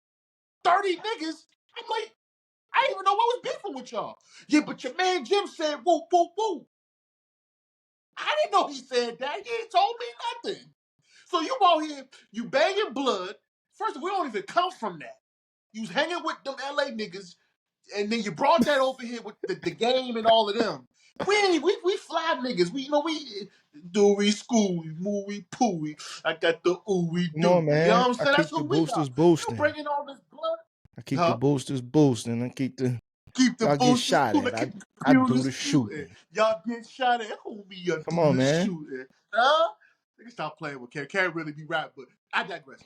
A: 30 niggas. I'm like, I didn't even know I was beefing with y'all. Yeah, but your man Jim said, woo, woo, woo. I didn't know he said that. He ain't told me nothing. So you out here, you banging blood. First of all, we don't even come from that. You was hanging with them LA niggas, and then you brought that over here with the game and all of them. We fly niggas. We do we school, movie pooey. I got the ooh we
B: Come
A: do.
B: on, man.
A: You know what I'm
B: I
A: saying? That's
B: keep the
A: who we
B: boosters
A: are.
B: boosting.
A: You bringing all this blood.
B: I keep the boosters boosting. I keep the y'all get
A: boosters
B: shot
A: cool.
B: at. I do the shooting.
A: Y'all get shot at. Homie, y'all
B: Come
A: do
B: on,
A: the
B: man.
A: shooting. Huh? Nigga, stop playing with Cam. Can't really be right, but I digress.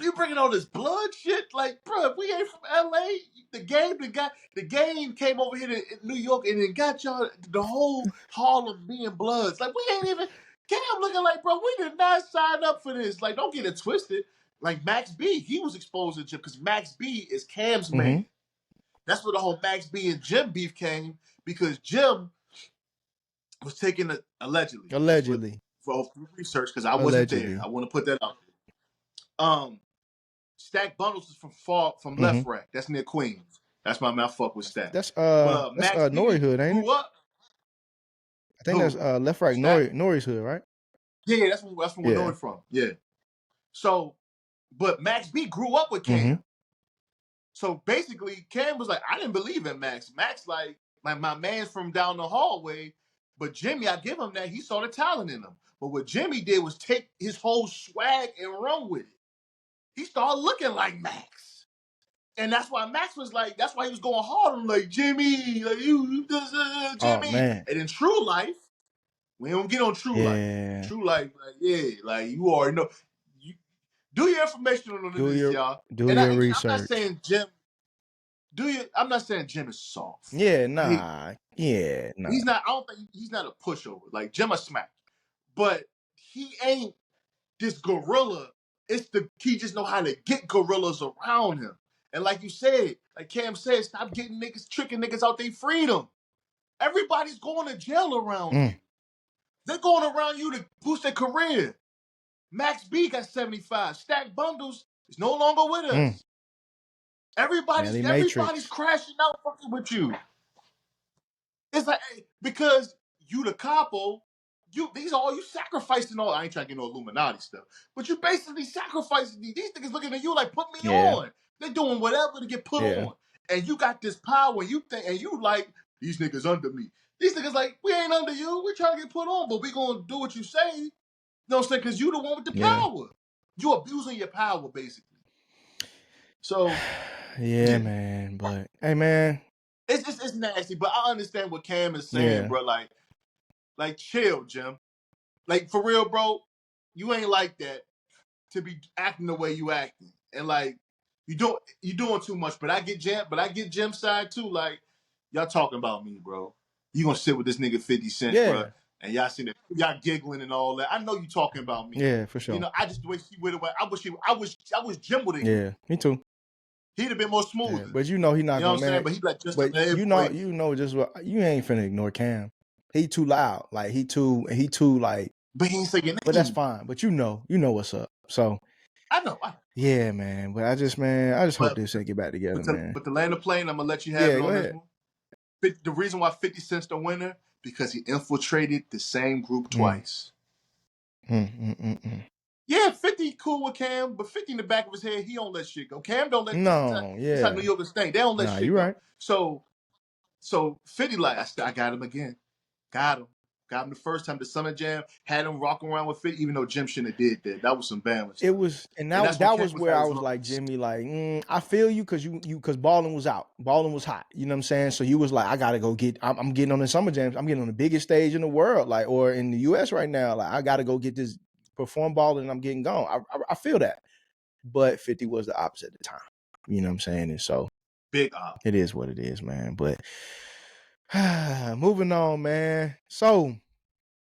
A: You bringing all this blood shit, like, bro, if we ain't from LA, the game came over here to New York and it got y'all the whole Harlem being bloods. Like, we ain't even Cam looking like, bro, we did not sign up for this. Like, don't get it twisted. Like Max B, he was exposed to Jim because Max B is Cam's man. That's where the whole Max B and Jim beef came because Jim was taking allegedly for research because I wasn't there. I want to put that out there. Stack Bundles is from Left Rack. That's near Queens. That's my mouth. Fuck with Stack.
B: That's
A: Max
B: Nori hood, ain't it?
A: Up.
B: I think that's Left Rack Nori's hood, right?
A: Yeah, that's where Nori from. Yeah. So, but Max B grew up with Cam. So basically, Cam was like, I didn't believe in Max. Max like my man's from down the hallway. But Jimmy, I give him that. He saw the talent in him. But what Jimmy did was take his whole swag and run with it. He started looking like Max. And that's why Max was like, that's why he was going hard on him, like, Jimmy, like, you Jimmy.
B: Oh, man.
A: And in True Life, we don't get on True Life. True Life, like, like, you already know. Do your information on this, y'all.
B: Do your research.
A: I'm not saying Jim. I'm not saying Jim is soft.
B: Yeah, nah.
A: He's not. I don't think he's not a pushover. Like Jim a smack, but he ain't this gorilla. He just know how to get gorillas around him. And like you said, like Cam said, stop getting niggas, tricking niggas out their freedom. Everybody's going to jail around you. They're going around you to boost their career. Max B got 75. Stack Bundles is no longer with us. Everybody's crashing out fucking with you. It's like, because you the capo, these are all you sacrificing all. I ain't trying to get no Illuminati stuff, but you basically sacrificing these niggas looking at you like, put me on. They're doing whatever to get put on. And you got this power, and you like, these niggas under me. These niggas like, we ain't under you. We trying to get put on, but we gonna do what you say. You know what I'm saying? Because you the one with the power. You abusing your power, basically. So,
B: man. But hey, man,
A: it's nasty. But I understand what Cam is saying, bro. Like chill, Jim. Like for real, bro. You ain't like that to be acting the way you acting, and like you doing too much. But I get Jim's side too. Like y'all talking about me, bro. You gonna sit with this nigga 50 Cent,
B: Yeah.
A: bro, and y'all sitting there, y'all giggling and all that. I know you talking about me.
B: Yeah, for sure.
A: You know, I just the way she went away. I was Jim with it.
B: Yeah, me too.
A: He'd have been more
B: Yeah,
A: smoother.
B: but you know he not
A: You know
B: gonna,
A: what I'm saying?
B: man.
A: But he like just
B: But
A: another
B: you
A: boy.
B: know just what you ain't finna ignore Cam. He too loud. Like he too like.
A: But he ain't say your
B: But that's
A: name.
B: fine. But you know what's up. So
A: I know.
B: yeah, man. But I just hope they get back together, man.
A: But the land of plane, I'm gonna let you have
B: Yeah,
A: it
B: go
A: on this
B: ahead.
A: one. The reason why 50 Cent's the winner because he infiltrated the same group twice. Yeah, 50 cool with Cam, but 50 in the back of his head, he don't let shit go. Cam don't let
B: No,
A: It's how
B: yeah.
A: New Yorkers think. They don't let
B: Nah,
A: shit
B: you
A: go.
B: right.
A: So 50 like, I got him again. Got him. Got him the first time. The Summer Jam had him rocking around with 50, even though Jim shouldn't have did that. That was some Bama stuff.
B: It was, and
A: that's
B: that
A: when Cam
B: was where
A: at
B: I
A: his
B: was like,
A: lowest.
B: Jimmy, like, I feel you because balling was out, balling was hot. You know what I'm saying? So you was like, I gotta go get. I'm getting on the Summer Jams. I'm getting on the biggest stage in the world, like, or in the U.S. right now. Like, I gotta go get this perform balling, and I'm getting gone. I feel that, but 50 was the opposite at the time. You know what I'm saying? And so
A: Big op.
B: it is what it is, man. But moving on, man. So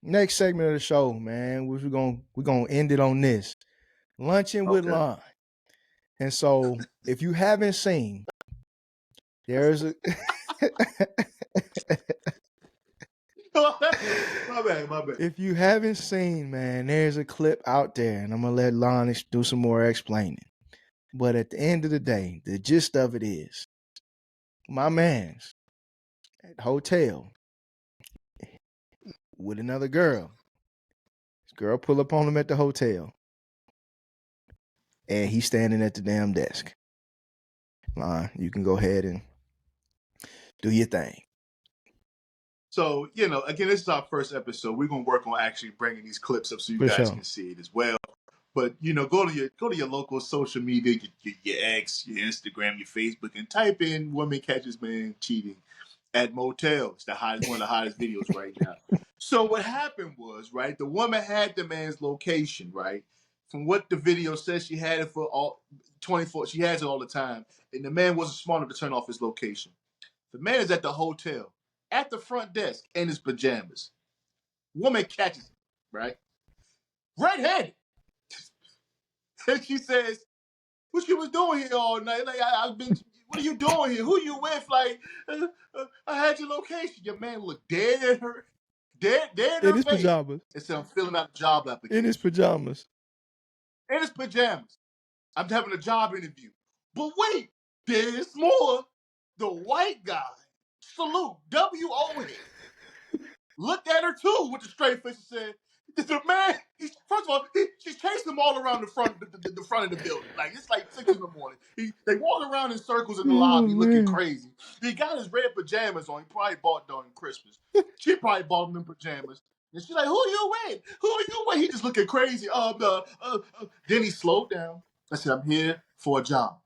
B: next segment of the show, man, we're gonna end it on this. Lunchin with Lon. And so if you haven't seen, there's a
A: my bad.
B: If you haven't seen, man, there's a clip out there, and I'm gonna let Lon do some more explaining. But at the end of the day, the gist of it is, my man's at the hotel with another girl. This girl pull up on him at the hotel, and he's standing at the damn desk. Lon, you can go ahead and do your thing.
A: So, again, this is our first episode. We're gonna work on actually bringing these clips up so you guys can see it as well. But go to your local social media, your X, your Instagram, your Facebook, and type in "woman catches man cheating at motel." It's one of the hottest videos right now. So what happened was, right, the woman had the man's location, right. From what the video says, she had it for all 24. She has it all the time, and the man wasn't smart enough to turn off his location. The man is at the hotel, at the front desk, in his pajamas. Woman catches him, right? Red-handed. And she says, what you was doing here all night? Like, I've been, what are you doing here? Who you with? Like, I had your location. Your man looked dead at her, dead in her
B: his
A: face.
B: pajamas.
A: And said, I'm filling out a job application.
B: In his pajamas.
A: In his pajamas. I'm having a job interview. But wait, there's more. The white guy, salute, W-O-N, looked at her too with the straight face and said, the man, first of all, she's chasing him all around the front of the building. Like, it's like 6 in the morning. They walk around in circles in the lobby looking crazy. He got his red pajamas on. He probably bought during Christmas. She probably bought him them pajamas. And she's like, who you with? Who are you with? He just looking crazy. Then he slowed down. I said, I'm here for a job.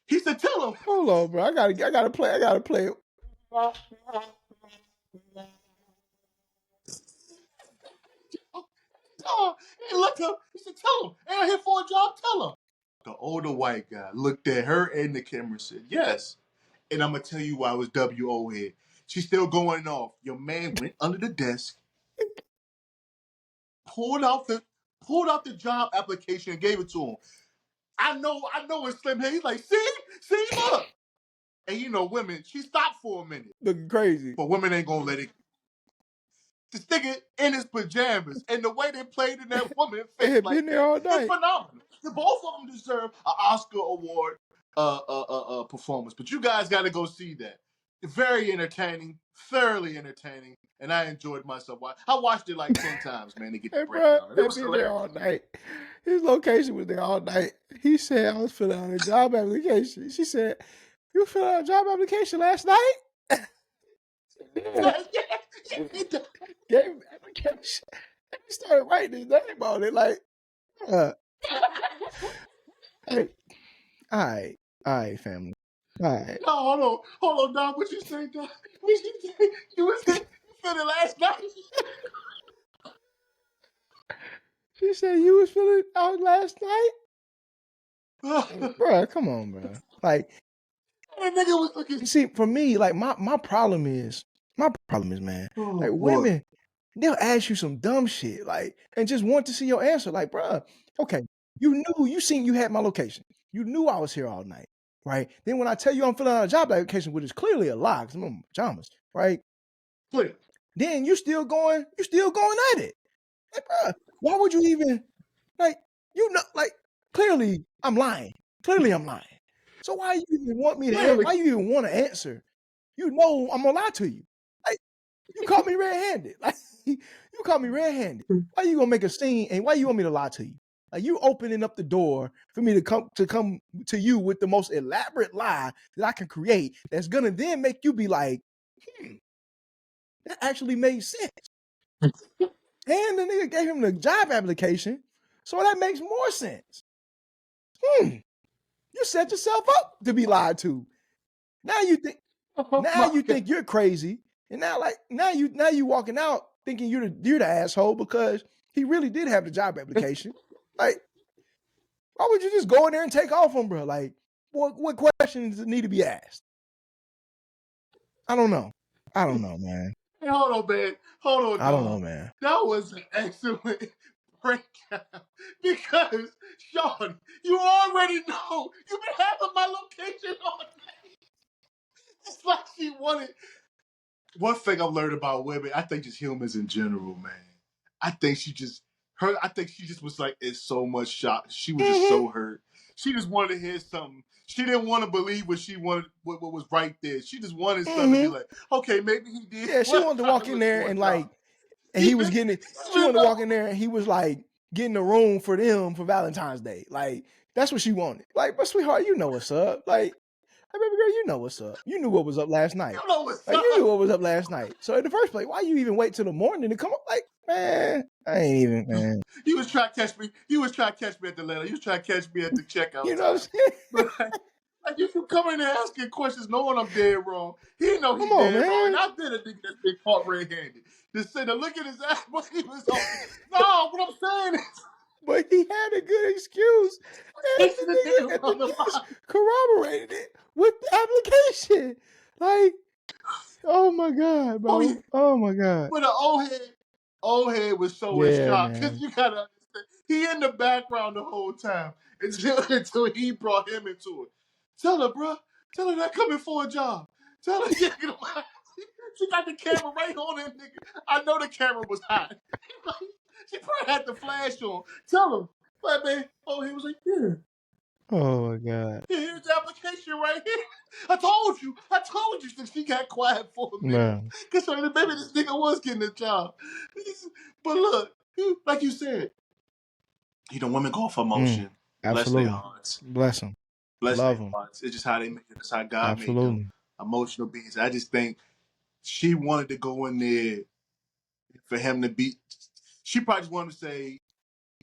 A: He said, tell him.
B: Hold on, bro. I gotta play.
A: He looked up. He said, tell him. Ain't I here for a job? Tell him. The older white guy looked at her and the camera and said, yes. And I'm going to tell you why it was W.O. here. She's still going off. Your man went under the desk, pulled out the job application and gave it to him. I know it's Slim He's like, see, look. And women, she stopped for a minute.
B: Looking crazy.
A: But women ain't going to let it. To stick it in his pajamas. And the way they played in that woman's face
B: had
A: like
B: been there all night.
A: It's phenomenal. Both of them deserve an Oscar award performance. But you guys got to go see that. Very entertaining, thoroughly entertaining, and I enjoyed myself. I watched it like 10 times, man, to get the breakdown. It was
B: been there all night. His location was there all night. He said, I was filling out a job application. She said, you filled out a job application last night? Yeah. Gave him application. He started writing his name on it like, hey, all right, family. All right.
A: No, hold on, Doc. What you say, Doc? What you say? You filled it last night?
B: She said you was filling out last night? Bro, come on, bro. Like,
A: that nigga was looking.
B: See, for me, like my problem is my problem is, man,
A: Oh
B: like
A: boy.
B: women, they'll ask you some dumb shit, like, and just want to see your answer. Like, bruh, okay, you had my location. You knew I was here all night, right? Then when I tell you I'm filling out a job application, which is clearly a lie, because I'm in my pajamas, right?
A: Please.
B: Then you still going at it. Like, bruh, why would you even, like, like, clearly I'm lying. Clearly I'm lying. So why you even want me to
A: Clearly.
B: why you even want to answer? You know I'm gonna lie to you. Like, you caught me red-handed. Like, you caught me red-handed. Why you gonna make a scene and why you want me to lie to you? Like, you opening up the door for me to come to you with the most elaborate lie that I can create that's gonna then make you be like, that actually made sense. And the nigga gave him the job application, so that makes more sense. You set yourself up to be lied to. Now you think
A: Oh my God.
B: think you're crazy, and now you walking out thinking you're the asshole because he really did have the job application. Like, why would you just go in there and take off on, bro? Like, what questions need to be asked? I don't know, man.
A: Hey, hold on, man. Hold on,
B: I don't know,
A: dog.
B: man.
A: That was an excellent breakdown because, Sean, you already know you've been having my location all night. It's like she wanted. One thing I've learned about women, I think just humans in general, man. I think she just was like in so much shock. She was just so hurt. She just wanted to hear something. She didn't want to believe what she wanted, what was right there. She just wanted something to be like, okay, maybe he did.
B: Yeah, she wanted to walk in there and like, and he was getting it. She wanted to walk in there and he was like getting a room for them for Valentine's Day. Like, that's what she wanted. Like, but sweetheart, you know what's up. Like, hey, baby girl, you know what's up. You knew what was up last night.
A: You know what's
B: Like,
A: up.
B: you knew what was up last night. So in the first place, why you even wait till the morning to come up? Like, man, I ain't even, man.
A: You was trying to catch me. You was trying to catch me at the letter. You was trying to catch me at the checkout.
B: You know what I'm saying?
A: But like you come in there asking questions, knowing I'm dead wrong. He know he's
B: Come on,
A: dead wrong.
B: man.
A: And I've been a nigga that's been caught red-handed. To look at his ass, but he was on. No, what I'm saying is,
B: But he had a good excuse. And
A: chasing the
B: the
A: nigga
B: nigga at
A: from
B: the
A: the
B: desk
A: line.
B: corroborated it with the application. Like, oh my God, bro.
A: Oh, yeah.
B: Oh my God.
A: But the old head was so in
B: Yeah,
A: shock because
B: man.
A: you gotta understand, he in the background the whole time until he brought him into it. Tell her, bro. Tell her that coming for a job. Tell her, yeah, she got the camera right on that nigga. I know the camera was hot. She probably had the flash on. Tell him, but man, oh, he was like, yeah.
B: Oh my God.
A: Here's the application right here. I told you. So she got quiet for a minute.
B: Man.
A: Because maybe this nigga was getting a job. But look, like you said, women go for emotion. Bless their
B: Absolutely.
A: hearts.
B: Bless him.
A: Bless their
B: Love him.
A: hearts. It's just how they make it. It's how God made them.
B: Absolutely.
A: Emotional beings. I just think she wanted to go in there for him to be. She probably just wanted to say,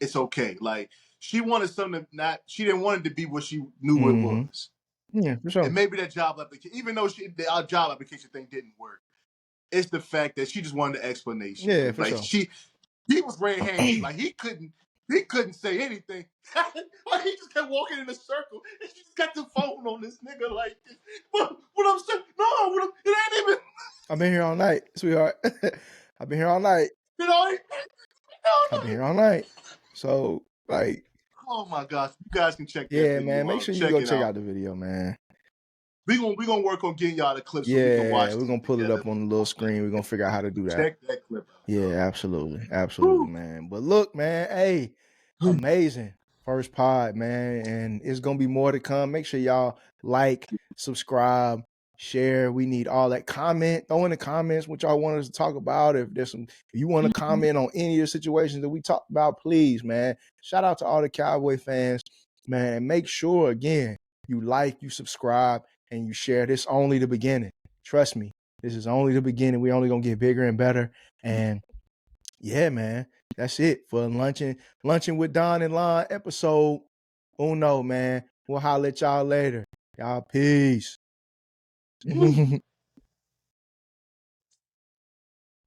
A: it's okay. Like, she wanted something she didn't want it to be what she knew it was.
B: Yeah, for sure.
A: And maybe that job application, even though our job application thing didn't work, it's the fact that she just wanted an explanation.
B: Yeah, for
A: like
B: sure.
A: he was red-handed. Like he couldn't say anything. Like he just kept walking in a circle. And she just got the phone on this nigga like this. What I'm saying? No, it ain't even.
B: I've been here all night, sweetheart. I've been here all night.
A: You know,
B: I've been here all night. So, like,
A: oh my gosh, you guys can check that
B: yeah,
A: video
B: man. Make
A: out.
B: sure you
A: Check
B: go
A: it
B: check
A: out.
B: out the video, man.
A: We gonna work on getting y'all the clip so we can
B: Yeah,
A: watch.
B: we're gonna pull it up on the little screen. We're gonna figure out how to do that.
A: Check that clip out.
B: Yeah, absolutely. Absolutely, man. But look, man, hey, amazing first pod, man. And it's gonna be more to come. Make sure y'all like, subscribe, share. We need all that. Comment, throw in the comments what y'all want us to talk about. If you want to comment on any of the situations that we talked about, please, man. Shout out to all the Cowboy fans, man. And make sure again, you like, you subscribe, and you share. This only the beginning. Trust me, this is only the beginning. We only gonna get bigger and better. And yeah, man, that's it for Lunching with Don and Lon episode uno, man. We'll holler at y'all later. Y'all peace.